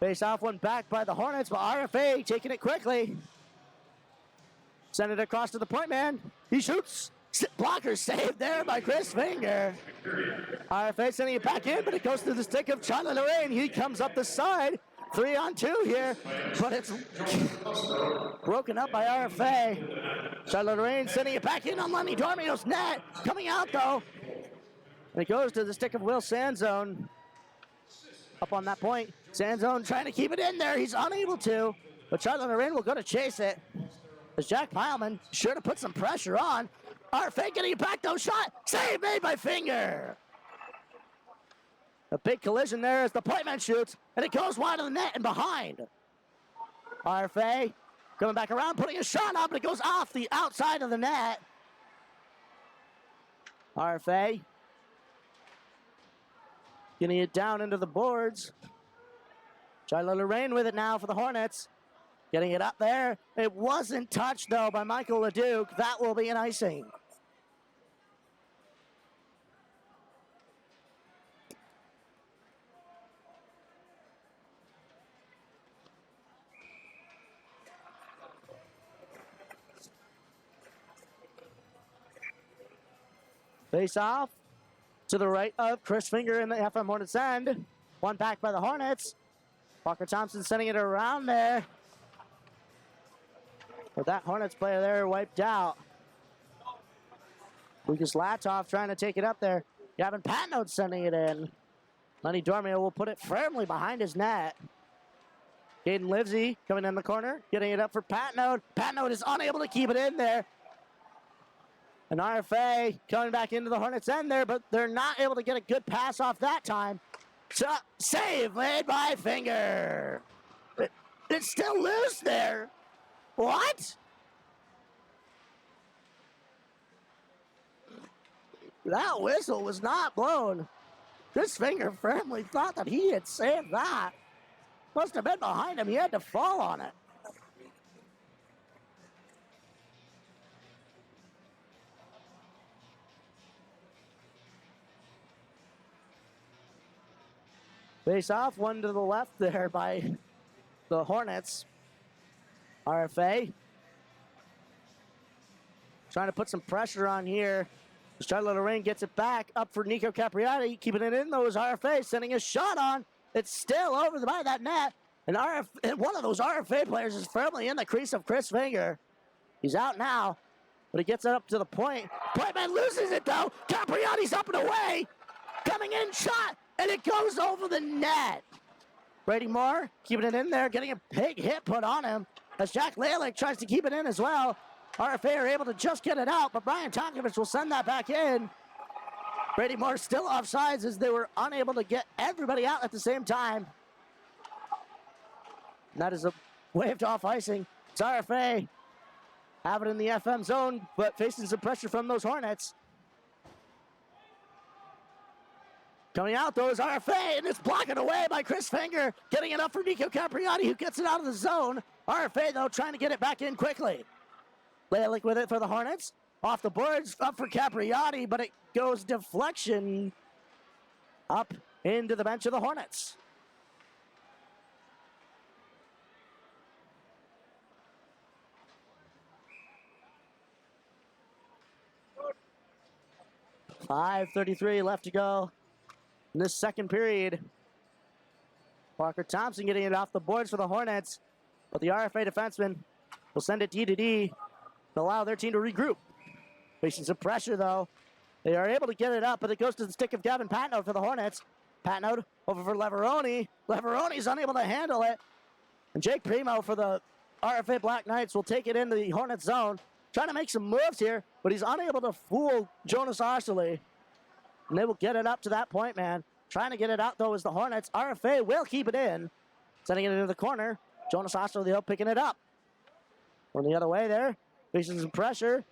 Face-off one back by the Hornets, but RFA taking it quickly. Send it across to the point man. He shoots. Blocker saved there by Chris Finger. RFA sending it back in, but it goes to the stick of Charlotte Lorraine. He comes up the side. 3-on-2 here, but it's broken up by RFA. Charlotte Lorraine sending it back in on Lenny Dormio's net. Coming out, though. And it goes to the stick of Will Sanzone. Up on that point. Sanzone trying to keep it in there. He's unable to, but Charlotte Lorraine will go to chase it. As Jack Pileman sure to put some pressure on. RFA getting it back, though. Shot. Save made by Finger. A big collision there as the point man shoots, and it goes wide of the net and behind. RFA coming back around, putting a shot up, but it goes off the outside of the net. RFA getting it down into the boards. Charlotte Lorraine with it now for the Hornets. Getting it up there. It wasn't touched, though, by Michael LeDuc. That will be an icing. Face off to the right of Chris Finger in the FM Hornets end. One back by the Hornets. Walker Thompson sending it around there. But that Hornets player there wiped out. Lucas Latov trying to take it up there. Gavin Patnode sending it in. Lenny Dormio will put it firmly behind his net. Caden Livesey coming in the corner, getting it up for Patnode. Patnode is unable to keep it in there. And RFA coming back into the Hornets end there, but they're not able to get a good pass off that time. So, save made by Finger. It's still loose there. What? That whistle was not blown. Chris Finger firmly thought that he had saved that. Must have been behind him. He had to fall on it. Face off, one to the left there by the Hornets. RFA trying to put some pressure on here. Charlotte Lorraine gets it back up for Nico Capriati, keeping it in though is RFA, sending a shot on. It's still over by that net. And one of those RFA players is firmly in the crease of Chris Finger. He's out now, but he gets it up to the point. Point man loses it though. Capriati's up and away. Coming in, shot, and it goes over the net. Brady Moore keeping it in there, getting a big hit put on him as Jack Lalick tries to keep it in as well. RFA are able to just get it out, but Brian Tonkovich will send that back in. Brady Moore still offsides as they were unable to get everybody out at the same time. And that is a waved off icing. It's RFA. Have it in the FM zone, but facing some pressure from those Hornets. Coming out though is RFA, and it's blocking away by Chris Finger. Getting it up for Nico Capriati, who gets it out of the zone. RFA though trying to get it back in quickly. Lalick with it for the Hornets. Off the boards, up for Capriati, but it goes deflection up into the bench of the Hornets. .5:33 left to go in this second period. Parker Thompson getting it off the boards for the Hornets, but the RFA defenseman will send it D to D to allow their team to regroup. Facing some pressure though. They are able to get it up, but it goes to the stick of Gavin Patnode for the Hornets. Patnode over for Leveroni. Leveroni's unable to handle it. And Jake Primo for the RFA Black Knights will take it into the Hornets zone. Trying to make some moves here, but he's unable to fool Jonas Arceley. And they will get it up to that point, man. Trying to get it out though is the Hornets. RFA will keep it in. Sending it into the corner. Jonas Arceley picking it up. Going the other way there. Facing some pressure.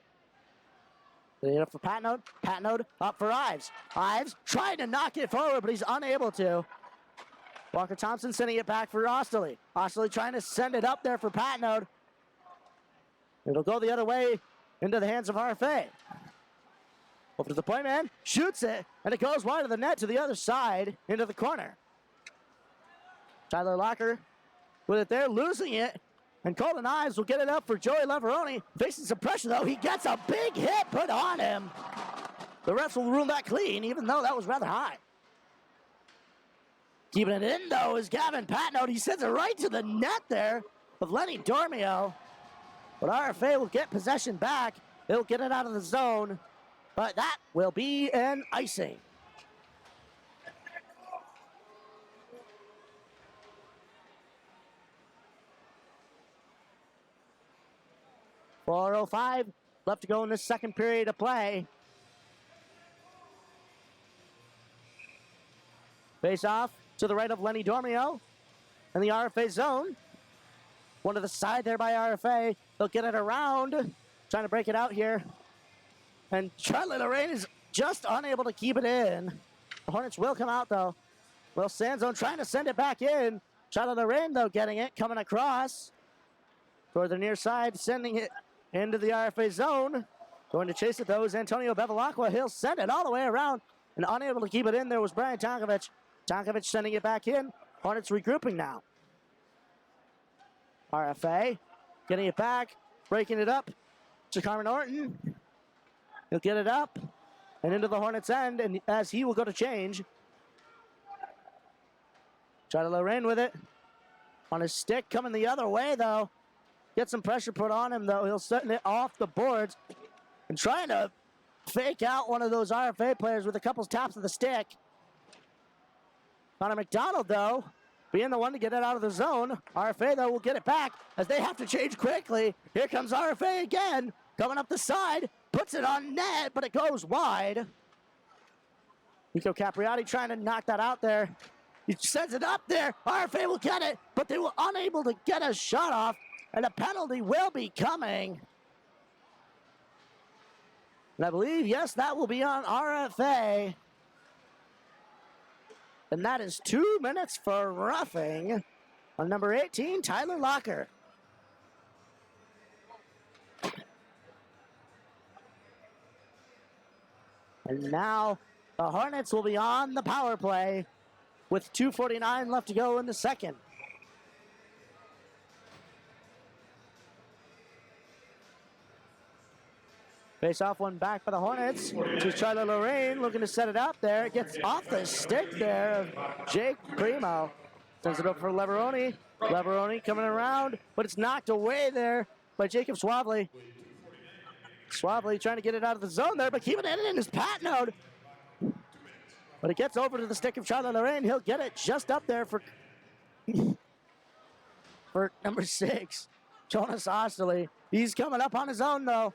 They get it for Patnode. Patnode up for Ives. Ives trying to knock it forward, but he's unable to. Walker Thompson sending it back for Osterley. Osterley trying to send it up there for Patnode. It'll go the other way into the hands of RFA. Over to the point man, shoots it, and it goes wide of the net to the other side into the corner. Tyler Locker with it there, losing it. And Colton Ives will get it up for Joey Leveroni. Facing some pressure, though. He gets a big hit put on him. The refs will rule that clean, even though that was rather high. Keeping it in, though, is Gavin Patnode. He sends it right to the net there of Lenny Dormio. But RFA will get possession back. They'll get it out of the zone. But that will be an icing. .405 left to go in this second period of play. Face off to the right of Lenny Dormio in the RFA zone. One to the side there by RFA. They'll get it around. Trying to break it out here. And Charlotte Lorraine is just unable to keep it in. The Hornets will come out though. Will Sanzone trying to send it back in. Charlotte Lorraine though getting it, coming across. Toward the near side, sending it into the RFA zone. Going to chase it though is Antonio Bevilacqua. He'll send it all the way around. And unable to keep it in there was Brian Tonkovich. Tonkovich sending it back in. Hornets regrouping now. RFA getting it back. Breaking it up to Carmen Orton. He'll get it up and into the Hornets' end, and as he will go to change. Charlotte Lorraine with it. On his stick, coming the other way, though. Get some pressure put on him, though. He'll send it off the boards and trying to fake out one of those RFA players with a couple taps of the stick. Connor McDonald, though, being the one to get it out of the zone. RFA, though, will get it back as they have to change quickly. Here comes RFA again, coming up the side. Puts it on net, but it goes wide. Nico Capriati trying to knock that out there. He sends it up there. RFA will get it, but they were unable to get a shot off, and a penalty will be coming. And I believe, yes, that will be on RFA. And that is 2 minutes for roughing on number 18, Tyler Locker. And now the Hornets will be on the power play with 2:49 left to go in the second. Face off one back by the Hornets to Charlie Lorraine, looking to set it up there. It gets off the stick there of Jake Primo. Sends it up for Leveroni. Leveroni coming around, but it's knocked away there by Jacob Swavely. Swavely trying to get it out of the zone there, but keeping it in his Patnode. But it gets over to the stick of Charlie Lorraine. He'll get it just up there for number 6, Jonas Osterley. He's coming up on his own, though.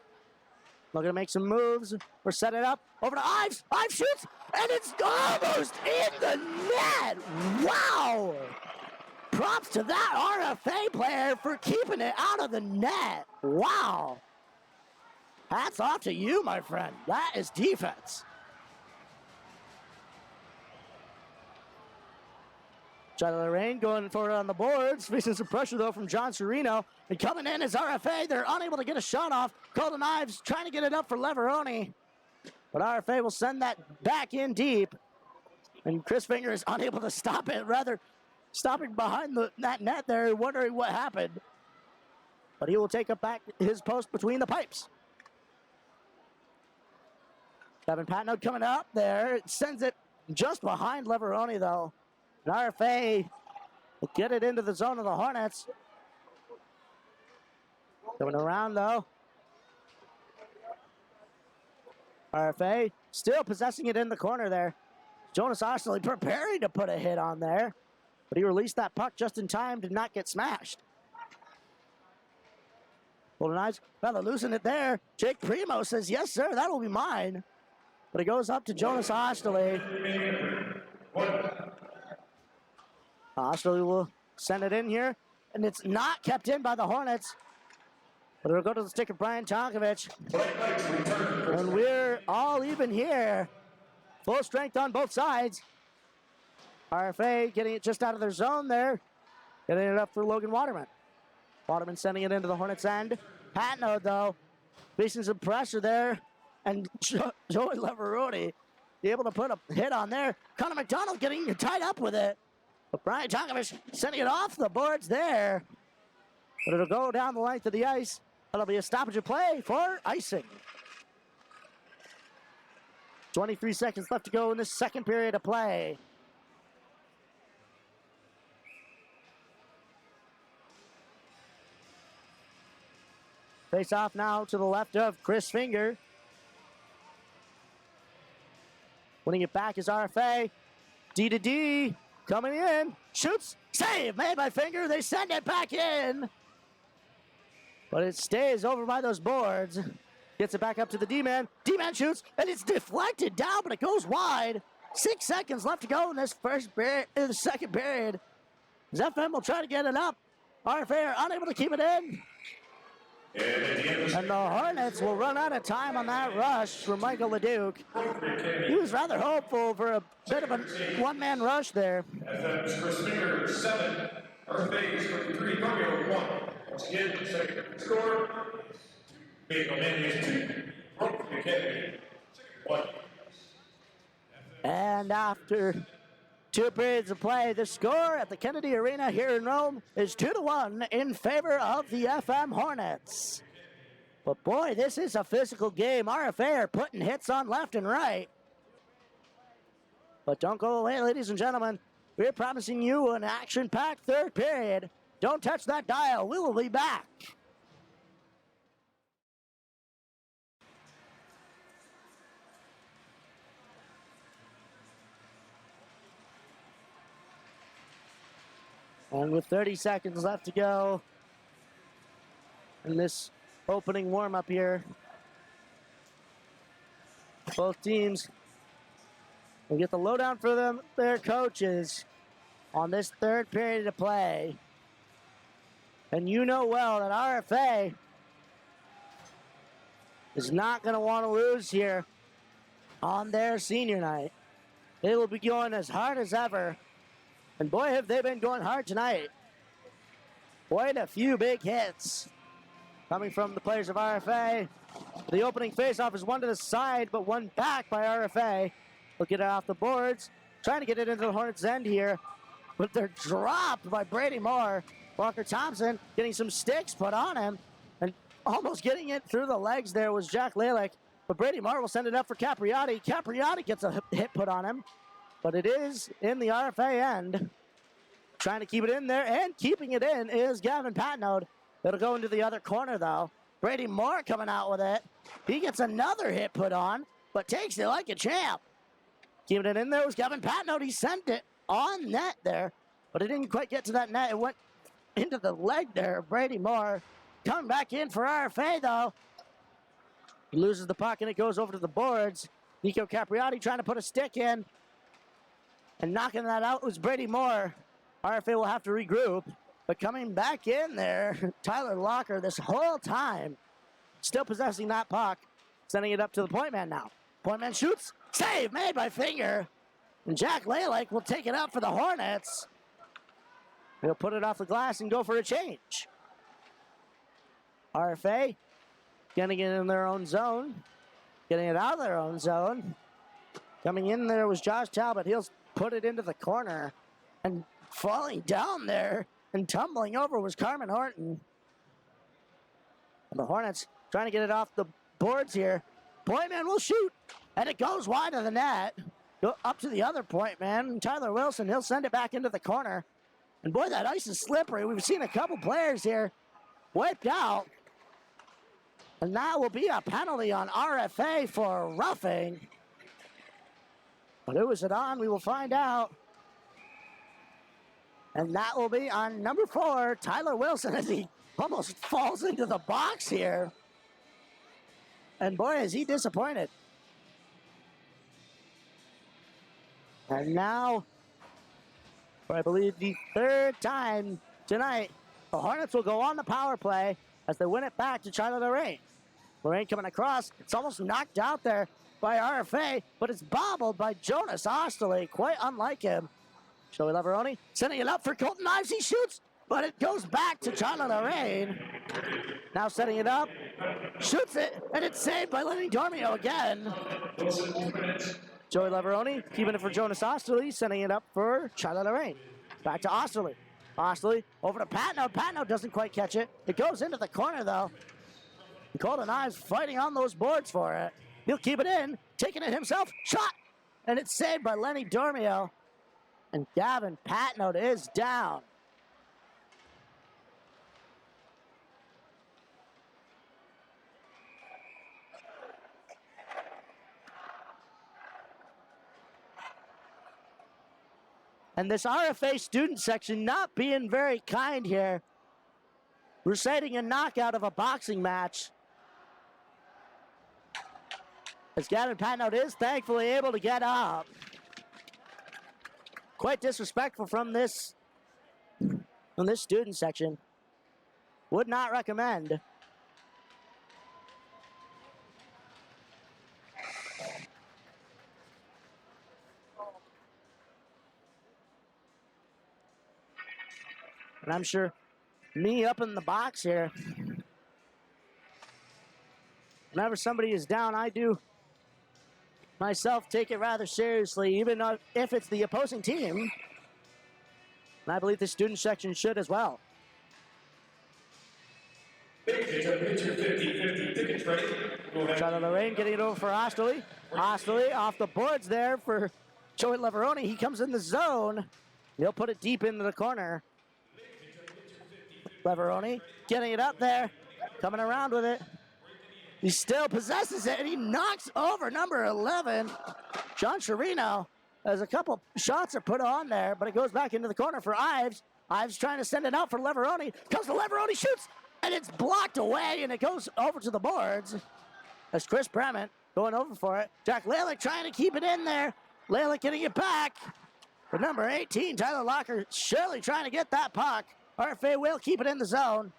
Looking to make some moves or set it up. Over to Ives. Ives shoots, and it's almost in the net. Wow. Props to that RFA player for keeping it out of the net. Wow. Hats off to you, my friend. That is defense. Charlie Lorraine going for it on the boards. Facing some pressure, though, from John Serino. And coming in is RFA. They're unable to get a shot off. Colton Ives trying to get it up for Leveroni. But RFA will send that back in deep. And Chris Finger is unable to stop it. Rather, stopping behind that net there, wondering what happened. But he will take up back his post between the pipes. Kevin Patnode coming up there. It sends it just behind Leveroni, though. And RFA will get it into the zone of the Hornets. Coming around, though. RFA still possessing it in the corner there. Jonas Osterley preparing to put a hit on there. But he released that puck just in time to not get smashed. Golden Knights rather loosen it there. Jake Primo says, yes, sir, that'll be mine. But it goes up to Jonas Osterley. Osterley will send it in here. And it's not kept in by the Hornets. But it'll go to the stick of Brian Tonkovich. And we're all even here. Full strength on both sides. RFA getting it just out of their zone there. Getting it up for Logan Waterman. Waterman sending it into the Hornets' end. Patnode, though, facing some pressure there. And Joey Leveroni able to put a hit on there. Connor McDonald getting tied up with it. But Brian Tonkovich sending it off the boards there. But it'll go down the length of the ice. That'll be a stoppage of play for icing. 23 seconds left to go in this second period of play. Face off now to the left of Chris Finger. Winning it back is RFA. D to D. Coming in. Shoots. Save made by Finger. They send it back in. But it stays over by those boards. Gets it back up to the D-man. D-man shoots, and it's deflected down, but it goes wide. 6 seconds left to go in this in the second period. FM will try to get it up. RFA are unable to keep it in. And the Hornets will run out of time on that rush for Michael LeDuc. He was rather hopeful for a bit of a one-man rush there. FM's Chris Finger, 7. RFA's 3, Romeo 1. Once again, the second score. Fayetteville-Manlius 2. Brooklyn Academy 1. And after 2 periods of play, the score at the Kennedy Arena here in Rome is 2-1 in favor of the FM Hornets. But boy, this is a physical game. RFA are putting hits on left and right. But don't go away, ladies and gentlemen. We're promising you an action-packed third period. Don't touch that dial. We will be back. And with 30 seconds left to go in this opening warm-up here, both teams will get the lowdown for their coaches on this third period of play. And you know well that RFA is not going to want to lose here on their senior night. They will be going as hard as ever. And boy, have they been going hard tonight. Quite a few big hits coming from the players of RFA. The opening faceoff is one to the side, but one back by RFA. They'll get it off the boards. Trying to get it into the Hornets' end here, but they're dropped by Brady Moore. Walker Thompson getting some sticks put on him, and almost getting it through the legs there was Jack Lalick, but Brady Moore will send it up for Capriotti. Capriotti gets a hit put on him, but it is in the RFA end. Trying to keep it in there, and keeping it in is Gavin Patnode. It'll go into the other corner, though. Brady Moore coming out with it. He gets another hit put on, but takes it like a champ. Keeping it in there was Gavin Patnode. He sent it on net there, but it didn't quite get to that net. It went into the leg there. Brady Moore coming back in for RFA, though. He loses the puck, and it goes over to the boards. Nico Capriotti trying to put a stick in, and knocking that out was Brady Moore. RFA will have to regroup, but coming back in there, Tyler Locker this whole time, still possessing that puck, sending it up to the point man now. Point man shoots, save made by Finger, and Jack Lalick will take it up for the Hornets. He'll put it off the glass and go for a change. RFA getting it in their own zone, getting it out of their own zone. Coming in there was Josh Talbot. He'll put it into the corner, and falling down there and tumbling over was Carmen Horton. And the Hornets trying to get it off the boards here. Point man will shoot, and it goes wide of the net. Go up to the other point man, Tyler Wilson. He'll send it back into the corner. And boy, that ice is slippery. We've seen a couple players here wiped out. And that will be a penalty on RFA for roughing. But who is it on? We will find out. And that will be on number 4, Tyler Wilson, as he almost falls into the box here. And boy, is he disappointed. And now, for I believe the 3rd time tonight, the Hornets will go on the power play as they win it back to Charlotte Lorraine. Lorraine coming across. It's almost knocked out there by RFA, but it's bobbled by Jonas Osterley, quite unlike him. Joey Leveroni sending it up for Colton Ives. He shoots, but it goes back to Charlotte Lorraine. Now setting it up, shoots it, and it's saved by Lenny Dormio again. Joey Leveroni keeping it for Jonas Osterley, sending it up for Charlotte Lorraine. Back to Osterley. Osterley over to Patnode. Patnode doesn't quite catch it. It goes into the corner, though. And Colton Ives fighting on those boards for it. He'll keep it in, taking it himself. Shot! And it's saved by Lenny Dormio. And Gavin Patnode is down. And this RFA student section not being very kind here. Reciting a knockout of a boxing match. As Gavin Patnode is thankfully able to get up. Quite disrespectful from this student section. Would not recommend. And I'm sure me up in the box here, whenever somebody is down, I do myself take it rather seriously, even if it's the opposing team. And I believe the student section should as well. Charlotte Lorraine getting it over for Osterley. Osterley off the boards there for Joey Leveroni. He comes in the zone. He'll put it deep into the corner. Leveroni getting it up there, coming around with it. He still possesses it, and he knocks over number 11, John Chirino, as a couple shots are put on there, but it goes back into the corner for Ives. Ives trying to send it out for Leveroni. Comes to Leveroni, shoots, and it's blocked away, and it goes over to the boards. As Chris Brement going over for it. Jack Lalick trying to keep it in there. Lalick getting it back. For number 18, Tyler Locker surely trying to get that puck. RFA will keep it in the zone.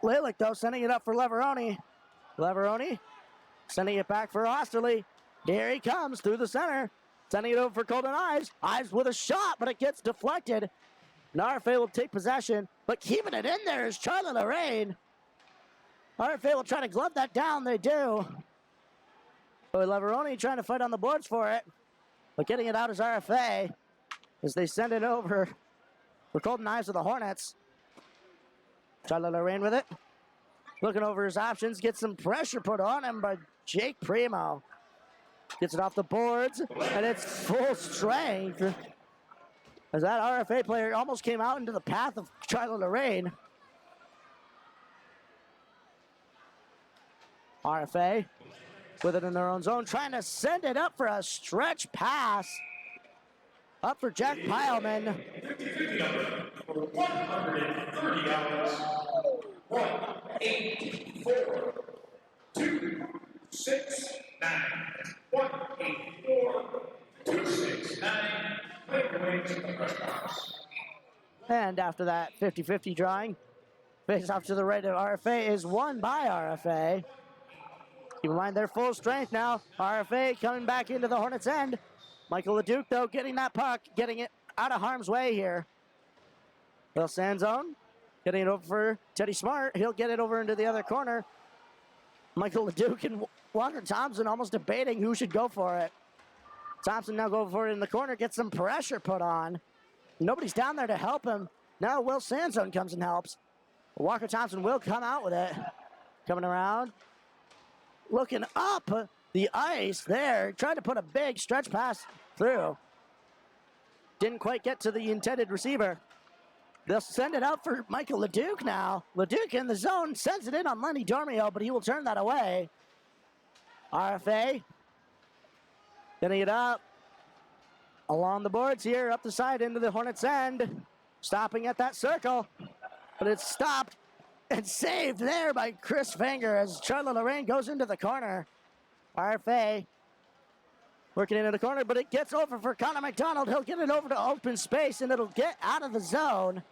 Lalick, though, sending it up for Leveroni. Leveroni sending it back for Osterley. Here he comes through the center. Sending it over for Colton Ives. Ives with a shot, but it gets deflected. And RFA will take possession, but keeping it in there is Charlie Lorraine. RFA will try to glove that down. They do. But Leveroni trying to fight on the boards for it. But getting it out is RFA as they send it over for Golden Knives of the Hornets. Charlie Lorraine with it. Looking over his options. Gets some pressure put on him by Jake Primo. Gets it off the boards, and it's full strength. As that RFA player almost came out into the path of Charlie Lorraine. RFA with it in their own zone, trying to send it up for a stretch pass. Up for Jack Pileman. 130 hours. 184. 269. 184. 269. And after that 50-50 drawing, face off to the right of RFA is won by RFA. Keep in mind they're full strength now. RFA coming back into the Hornets' end. Michael LeDuc, though, getting that puck, getting it out of harm's way here. Little sand zone, getting it over for Teddy Smart. He'll get it over into the other corner. Michael LeDuc and Walker Thompson almost debating who should go for it. Thompson now going for it in the corner, gets some pressure put on. Nobody's down there to help him. Now Will Sanzone comes and helps. Walker Thompson will come out with it. Coming around. Looking up the ice there. Trying to put a big stretch pass through. Didn't quite get to the intended receiver. They'll send it out for Michael LeDuc now. LeDuc in the zone sends it in on Lenny Dormio, but he will turn that away. RFA getting it up along the boards here, up the side into the Hornets' end. Stopping at that circle, but it's stopped and saved there by Chris Finger as Charlie Lorraine goes into the corner. RFA working into the corner, but it gets over for Connor McDonald. He'll get it over to open space, and it'll get out of the zone.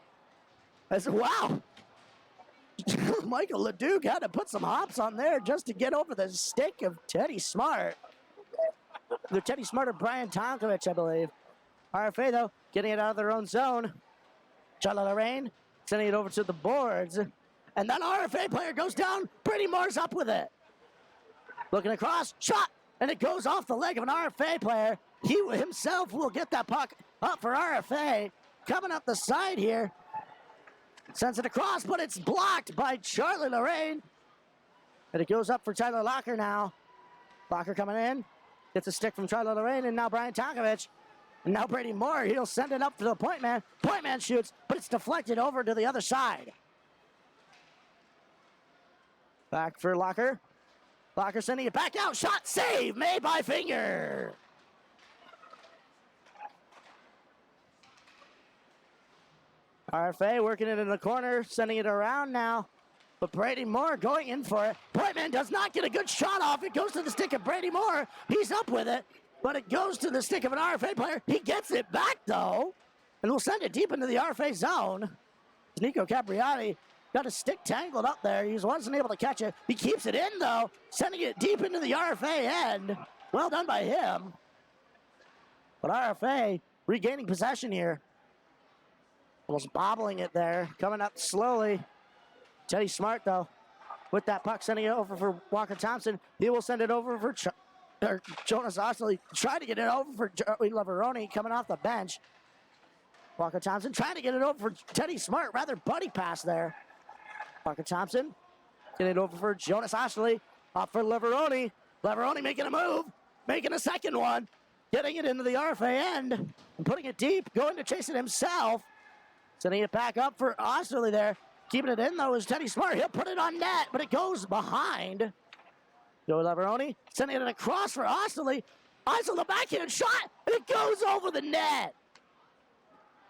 Wow. Michael LeDuc had to put some hops on there just to get over the stick of Teddy Smart. The Teddy Smart or Brian Tonkovich, I believe. RFA, though, getting it out of their own zone. Charlie Lorraine sending it over to the boards. And that RFA player goes down. Brady Moore's up with it. Looking across, shot, and it goes off the leg of an RFA player. He himself will get that puck up for RFA. Coming up the side here. Sends it across, but it's blocked by Charlie Lorraine. And it goes up for Tyler Locker now. Locker coming in. Gets a stick from Charlie Lorraine, and now Brian Tonkovich. And now Brady Moore, he'll send it up to the point man. Point man shoots, but it's deflected over to the other side. Back for Locker. Locker sending it back out. Shot save made by Finger. RFA working it in the corner, sending it around now. But Brady Moore going in for it. Pointman does not get a good shot off. It goes to the stick of Brady Moore. He's up with it, but it goes to the stick of an RFA player. He gets it back, though, and will send it deep into the RFA zone. Nico Capriati got a stick tangled up there. He wasn't able to catch it. He keeps it in, though, sending it deep into the RFA end. Well done by him. But RFA regaining possession here. Almost bobbling it there. Coming up slowly. Teddy Smart, though, with that puck, sending it over for Walker Thompson. He will send it over for Jonas Osley. Trying to get it over for Joey Leveroni coming off the bench. Walker Thompson trying to get it over for Teddy Smart. Rather buddy pass there. Walker Thompson getting it over for Jonas Osley. Up for Leveroni. Leveroni making a move. Making a second one. Getting it into the RFA end. And putting it deep. Going to chase it himself. Sending it back up for Osley there. Keeping it in, though, is Teddy Smart. He'll put it on net, but it goes behind. Joey Leveroni sending it across for Osley. Osley, the backhand shot, and it goes over the net.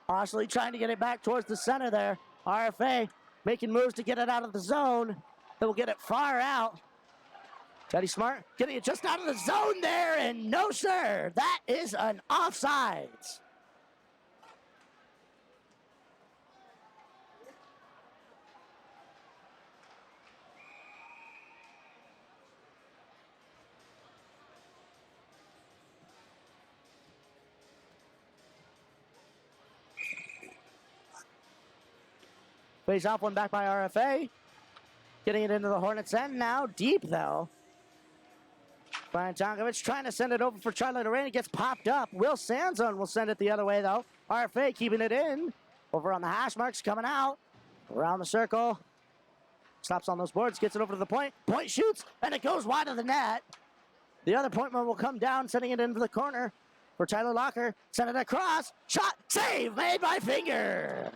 Osley trying to get it back towards the center there. RFA making moves to get it out of the zone. They will get it far out. Teddy Smart getting it just out of the zone there, and no, sir, that is an offsides. Face off, one back by RFA. Getting it into the Hornets end now. Deep, though. Brian Tonkovich trying to send it over for Charlie Lorraine. It gets popped up. Will Sanson will send it the other way, though. RFA keeping it in. Over on the hash marks, coming out. Around the circle. Stops on those boards, gets it over to the point. Point shoots, and it goes wide of the net. The other point man will come down, sending it into the corner for Tyler Locker. Send it across. Shot, save, made by Finger.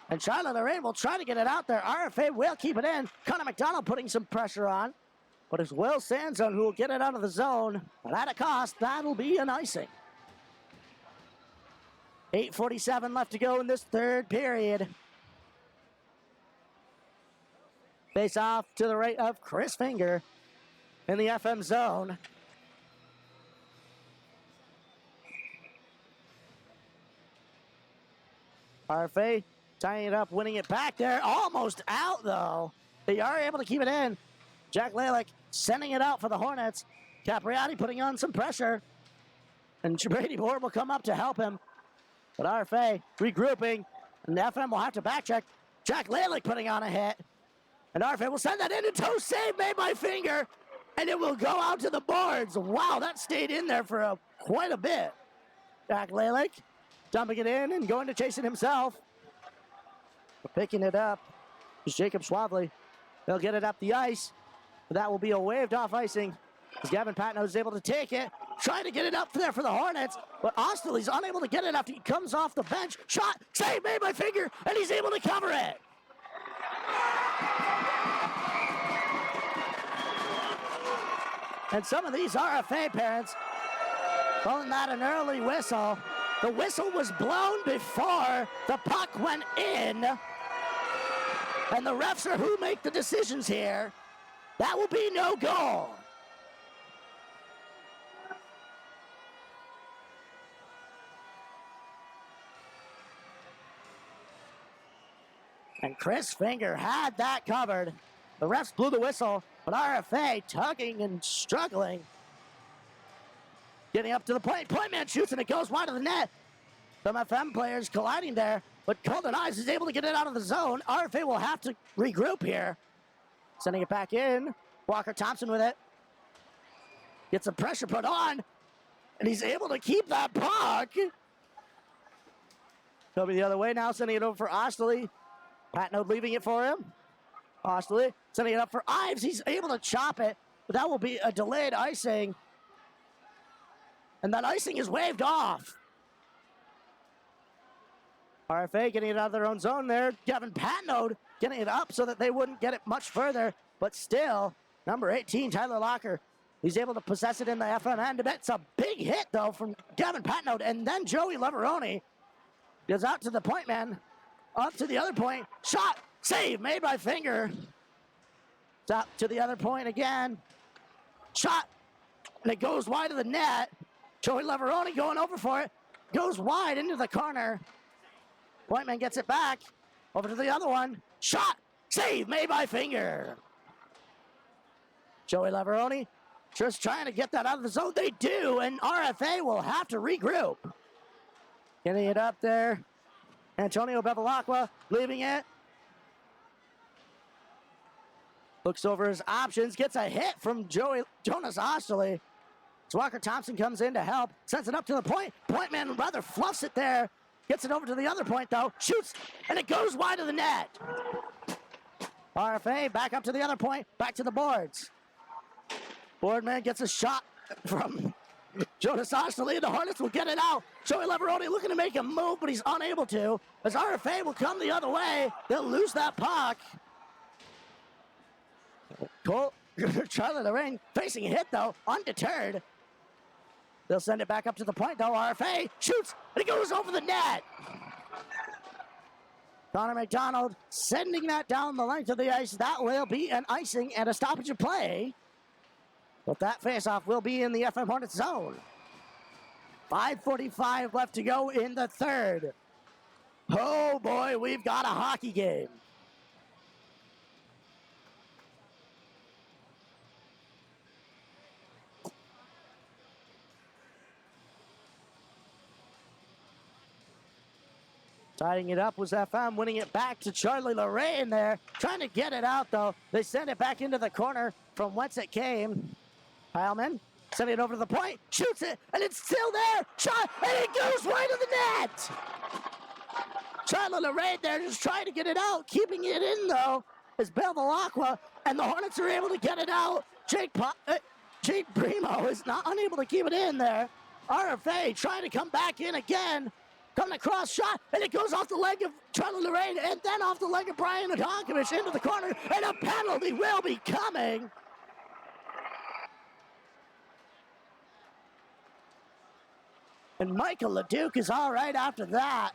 And Charlotte Lorraine will try to get it out there. RFA will keep it in. Connor McDonald putting some pressure on. But it's Will Sanson who will get it out of the zone. But at a cost, that'll be an icing. 8:47 left to go in this third period. Face off to the right of Chris Finger in the FM zone. RFA tying it up, winning it back there. Almost out, though. They are able to keep it in. Jack Lalick sending it out for the Hornets. Capriati putting on some pressure. And Brady Board will come up to help him. But RFA regrouping. And the FM will have to backcheck. Jack Lalick putting on a hit. And RFA will send that in. A toe save made by Finger. And it will go out to the boards. Wow, that stayed in there for quite a bit. Jack Lalick dumping it in and going to chase it himself. But picking it up is Jacob Schwably. They'll get it up the ice. But that will be a waved off icing. As Gavin Patno is able to take it. Trying to get it up there for the Hornets. But Osterley's unable to get it after he comes off the bench. Shot, save made by Finger. And he's able to cover it. And some of these RFA parents calling that an early whistle. The whistle was blown before the puck went in. And the refs are who make the decisions here. That will be no goal. And Chris Finger had that covered. The refs blew the whistle, but RFA tugging and struggling. Getting up to the point. Point man shoots and it goes wide of the net. Some FM players colliding there, but Colton Ives is able to get it out of the zone. RFA will have to regroup here. Sending it back in. Walker Thompson with it. Gets some pressure put on, and he's able to keep that puck. He'll be the other way now, sending it over for Osterley. Patno leaving it for him. Osterley sending it up for Ives. He's able to chop it, but that will be a delayed icing. And that icing is waved off. RFA getting it out of their own zone there. Gavin Patno getting it up so that they wouldn't get it much further. But still, number 18, Tyler Locker, he's able to possess it in the FM end. It's a big hit, though, from Gavin Patno. And then Joey Leveroni goes out to the point man. Up to the other point. Shot. Save made by Finger. It's up to the other point again. Shot. And it goes wide of the net. Joey Leveroni going over for it. Goes wide into the corner. Point man gets it back. Over to the other one. Shot. Save made by Finger. Joey Leveroni just trying to get that out of the zone. They do, and RFA will have to regroup. Getting it up there. Antonio Bevilacqua leaving it. Looks over his options. Gets a hit from Jonas Osterley. Walker Thompson comes in to help. Sends it up to the point. Point man rather fluffs it there. Gets it over to the other point, though. Shoots, and it goes wide of the net. RFA back up to the other point. Back to the boards. Boardman gets a shot from Jonas Osterley, and the Hornets will get it out. Joey Leveroni looking to make a move, but he's unable to. As RFA will come the other way, they'll lose that puck. Charlie Lorraine facing a hit, though, undeterred. They'll send it back up to the point, though. RFA shoots, and it goes over the net. Connor McDonald sending that down the length of the ice. That will be an icing and a stoppage of play. But that faceoff will be in the FM Hornets zone. 5:45 left to go in the third. Oh boy, we've got a hockey game. Tying it up was FM, winning it back to Charlie Lorraine there. Trying to get it out, though. They send it back into the corner from whence it came. Heilman sending it over to the point, shoots it, and it's still there. Shot, and it goes right to the net. Charlie Lorraine there just trying to get it out. Keeping it in, though, is Bevilacqua, and the Hornets are able to get it out. Jake Primo is not unable to keep it in there. RFA trying to come back in again. Coming across shot, and it goes off the leg of Charlie Lorraine, and then off the leg of Brian Adonkovich into the corner, and a penalty will be coming. And Michael LeDuc is all right after that.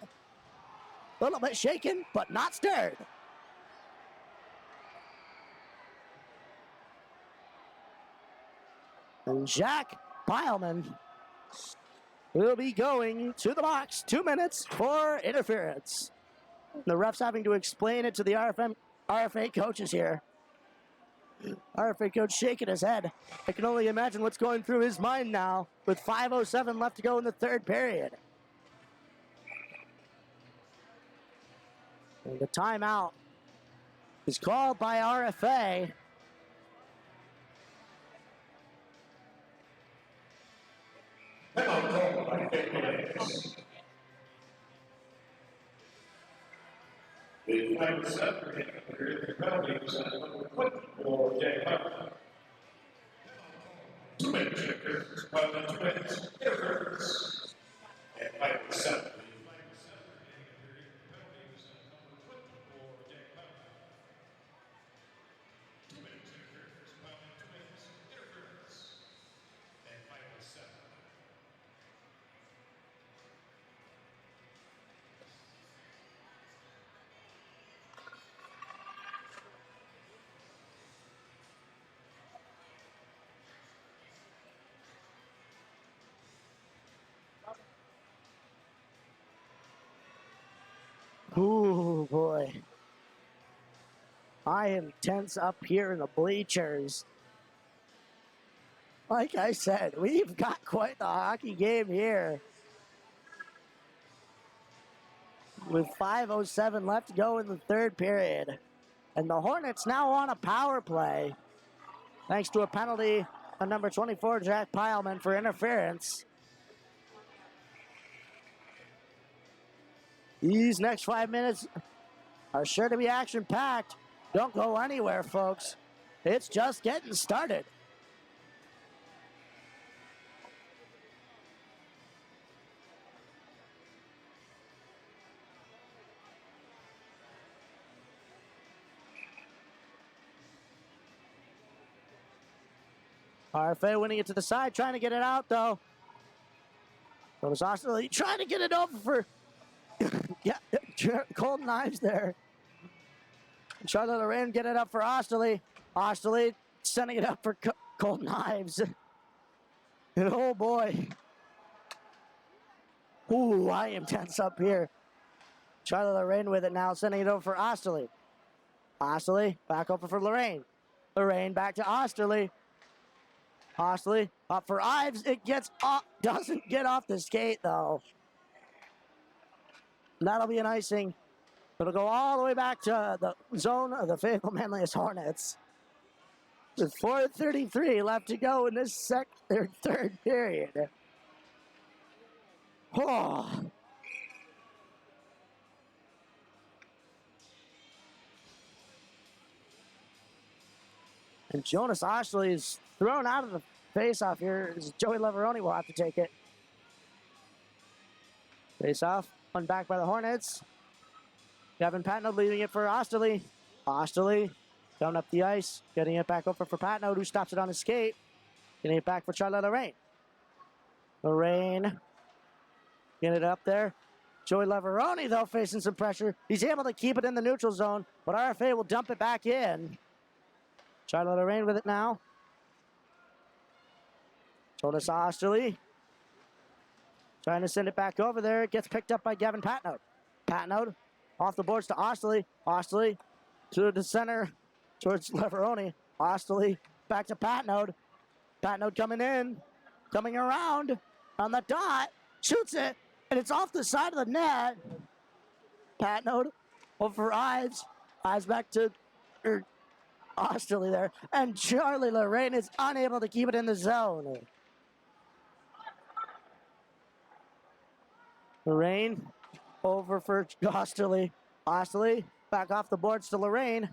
A little bit shaken, but not stirred. And Jack Pileman will be going to the box. 2 minutes for interference. The ref's having to explain it to the RFA coaches here. RFA coach shaking his head. I can only imagine what's going through his mind now with 5:07 left to go in the third period. And the timeout is called by RFA. Penalty by Fayetteville-Manlius. The flag was set for the penalty was at number 20 for Jack Pileman. 2 minutes interference, 2 minutes interference. And flag was set. Ooh, boy. I am tense up here in the bleachers. Like I said, we've got quite the hockey game here. With 5:07 left to go in the third period. And the Hornets now on a power play. Thanks to a penalty on number 24, Jack Pileman, for interference. These next 5 minutes are sure to be action-packed. Don't go anywhere, folks. It's just getting started. RFA winning it to the side, trying to get it out, though. It was Osterley trying to get it over for... yeah, cold knives there. Charlotte Lorraine get it up for Osterley. Osterley sending it up for cold knives. And oh boy. Ooh, I am tense up here. Charlotte Lorraine with it now, sending it over for Osterley. Osterley back over for Lorraine. Lorraine back to Osterley. Osterley up for Ives. It gets up, doesn't get off the skate though. And that'll be an icing. It'll go all the way back to the zone of the Fayetteville-Manlius Hornets. With 4:33 left to go in this third period. Oh. And Jonas Osterley is thrown out of the face-off here. Joey Leveroni will have to take it. Face-off. One back by the Hornets. Gavin Patnode leading it for Osterley. Osterley down up the ice. Getting it back over for Patnode, who stops it on his skate. Getting it back for Charlotte Lorraine. Lorraine getting it up there. Joey Leveroni, though, facing some pressure. He's able to keep it in the neutral zone, but RFA will dump it back in. Charlotte Lorraine with it now. Jonas Osterley trying to send it back over there. It gets picked up by Gavin Patnode. Patnode off the boards to Osterley. Osterley to the center towards Leveroni. Osterley back to Patnode. Patnode coming in. Coming around on the dot. Shoots it. And it's off the side of the net. Patnode over for Ives. Ives back to Osterley there. And Charlie Lorraine is unable to keep it in the zone. Lorraine over for Osterley. Osterley back off the boards to Lorraine.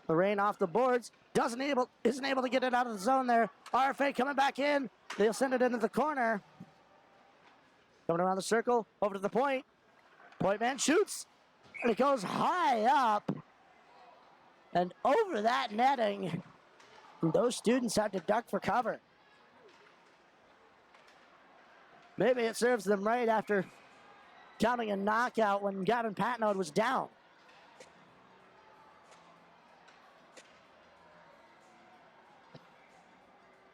Lorraine off the boards. Isn't able to get it out of the zone there. RFA coming back in. They'll send it into the corner. Coming around the circle, over to the point. Point man shoots. And it goes high up. And over that netting. And those students had to duck for cover. Maybe it serves them right after counting a knockout when Gavin Patnode was down.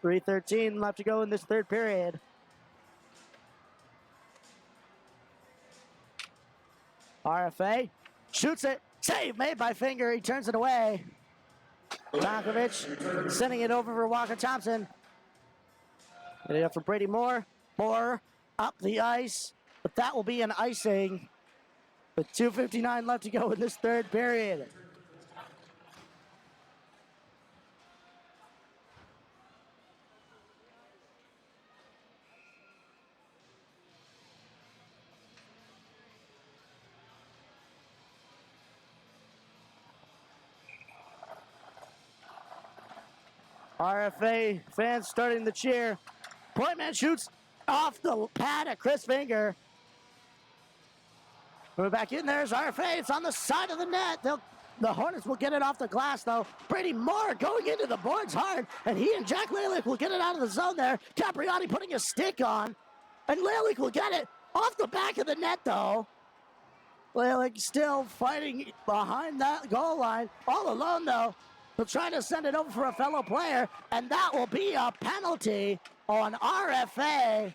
.313 left to go in this third period. RFA shoots it. Save made by Finger. He turns it away. Tonkovich sending it over for Walker Thompson. Getting it up for Brady Moore. Moore up the ice. But that will be an icing. With 2:59 left to go in this third period. RFA fans starting the cheer. Point man shoots off the pad at Chris Finger. We're back in there. There's RFA. It's on the side of the net. The Hornets will get it off the glass, though. Brady Moore going into the boards hard, and he and Jack Lalick will get it out of the zone there. Capriati putting a stick on, and Lalick will get it off the back of the net, though. Lalick still fighting behind that goal line. All alone, though. He'll try to send it over for a fellow player, and that will be a penalty on RFA.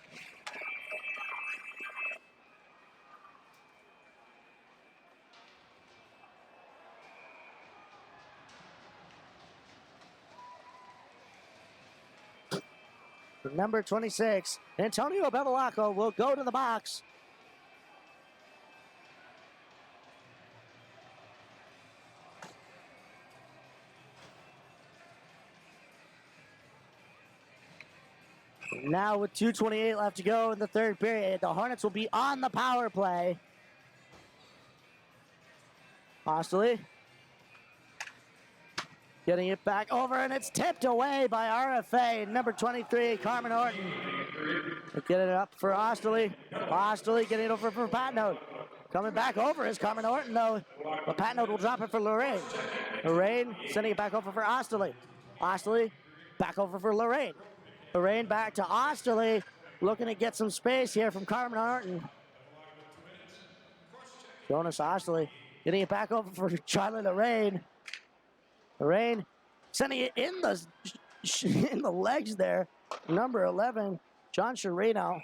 Number 26, Antonio Bevilacqua will go to the box. Now with 2:28 left to go in the third period, the Hornets will be on the power play. Osterley getting it back over, and it's tipped away by RFA. Number 23, Carmen Horton. Get it up for Osterley. Osterley getting it over for Patnode. Coming back over is Carmen Horton, though. But Patnode will drop it for Lorraine. Lorraine sending it back over for Osterley. Osterley back over for Lorraine. Lorraine back to Osterley. Looking to get some space here from Carmen Horton. Jonas Osterley getting it back over for Charlie Lorraine. Lorraine sending it in the legs there. Number 11, John Chirino.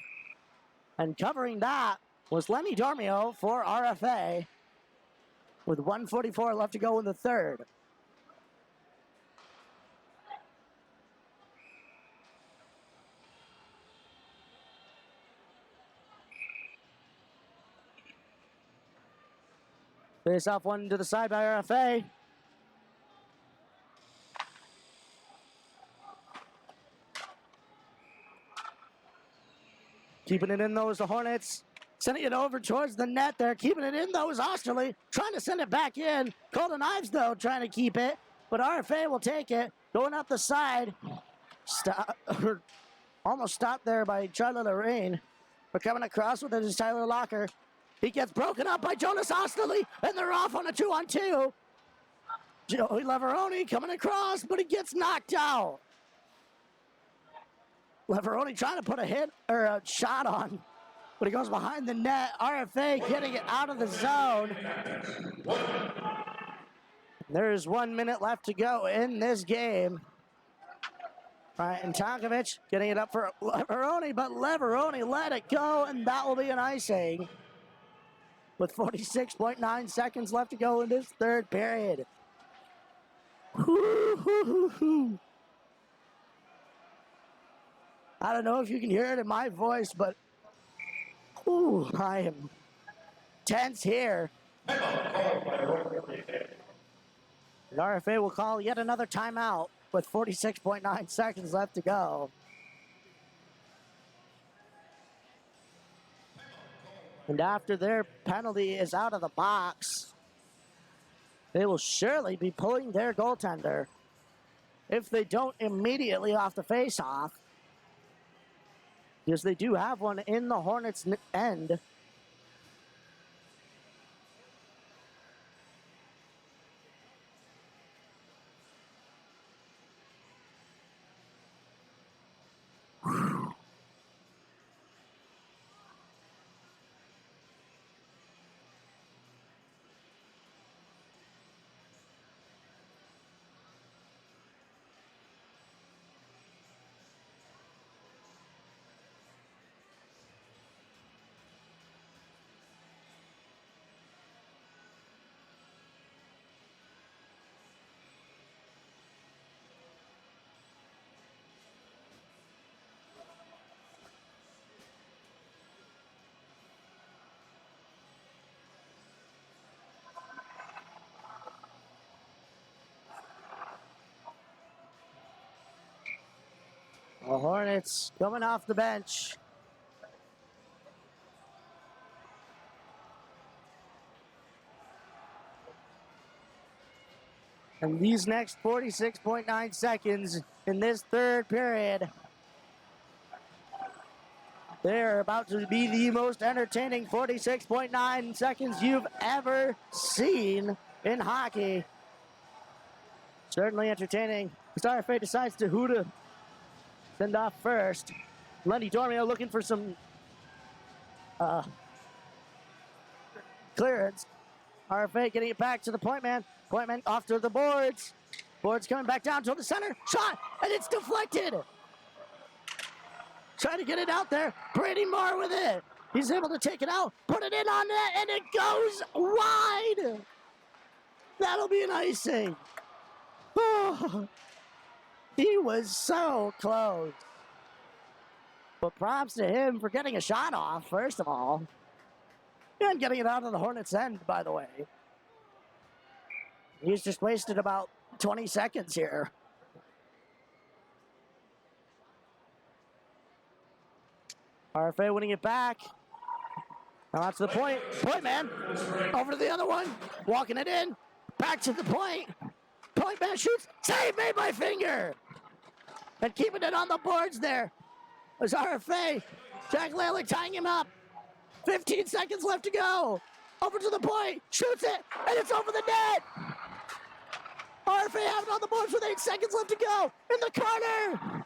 And covering that was Lenny Dormio for RFA with 1:44 left to go in the third. Face off one to the side by RFA. Keeping it in though is the Hornets. Sending it over towards the net there. Keeping it in though is Osterley. Trying to send it back in. Golden Ives though trying to keep it. But RFA will take it. Going up the side. Almost stopped there by Charlie Lorraine. But coming across with it is Tyler Locker. He gets broken up by Jonas Osterley, and they're off on a 2-on-2. Joey Leveroni coming across, but he gets knocked out. Leveroni trying to put a hit or a shot on, but he goes behind the net. RFA getting it out of the zone. There's 1 minute left to go in this game. All right, and Tonkovich getting it up for Leveroni, but Leveroni let it go, and that will be an icing. With 46.9 seconds left to go in this third period. I don't know if you can hear it in my voice, but I am tense here. Timeout called by Robbie. The RFA will call yet another timeout with 46.9 seconds left to go. And after their penalty is out of the box, they will surely be pulling their goaltender if they don't immediately off the face-off, because they do have one in the Hornets' end. The Hornets coming off the bench. And these next 46.9 seconds in this third period, they're about to be the most entertaining 46.9 seconds you've ever seen in hockey. Certainly entertaining. RFA decides who to send off first. Lenny Dormio looking for some clearance. RFA getting it back to the point man. Point man off to the boards. Boards coming back down to the center. Shot, and it's deflected. Trying to get it out there. Brady Moore with it. He's able to take it out, put it in on net, and it goes wide. That'll be an icing. Oh. He was so close. But props to him for getting a shot off, first of all. And getting it out of the Hornets' end, by the way. He's just wasted about 20 seconds here. RFA winning it back. Now that's the point. Point man. Over to the other one. Walking it in. Back to the point. Point man shoots. Save made by Finger. And keeping it on the boards there was RFA. Jack Laylick tying him up. 15 seconds left to go. Over to the point. Shoots it. And it's over the net. RFA having on the boards with 8 seconds left to go. In the corner.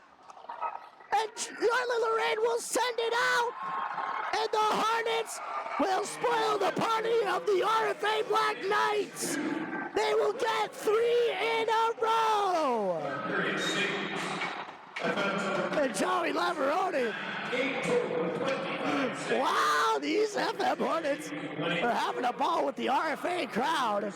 And Charlotte Lorraine will send it out. And the Hornets will spoil the party of the RFA Black Knights. They will get 3 in a row. And Joey Laveroni. Wow, these FM Hornets are having a ball with the RFA crowd.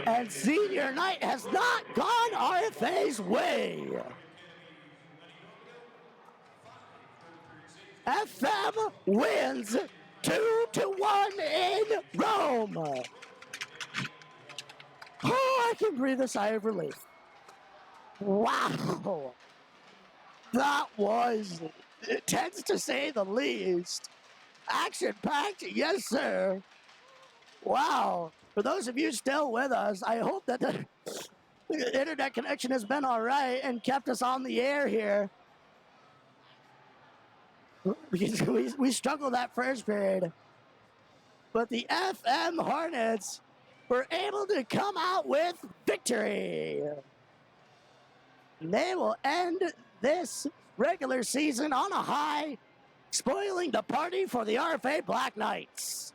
And senior night has not gone RFA's way. FM wins 2-1 in Rome. Oh, I can breathe a sigh of relief. Wow. That was intense to say the least. Action-packed, yes, sir. Wow. For those of you still with us, I hope that the internet connection has been all right and kept us on the air here. Because we struggled that first period. But the FM Hornets were able to come out with victory. They will end this regular season on a high, spoiling the party for the RFA Black Knights.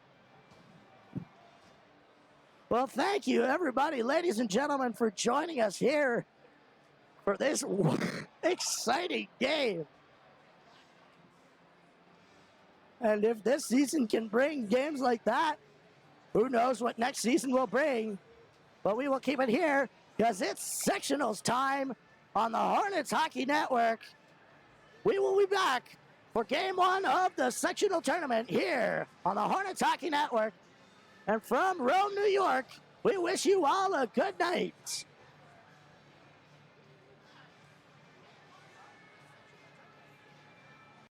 Well, thank you, everybody, ladies and gentlemen, for joining us here for this exciting game. And if this season can bring games like that, who knows what next season will bring. But we will keep it here because it's sectionals time on the Hornets Hockey Network. We will be back for Game 1 of the sectional tournament here on the Hornets Hockey Network. And from Rome, New York, we wish you all a good night.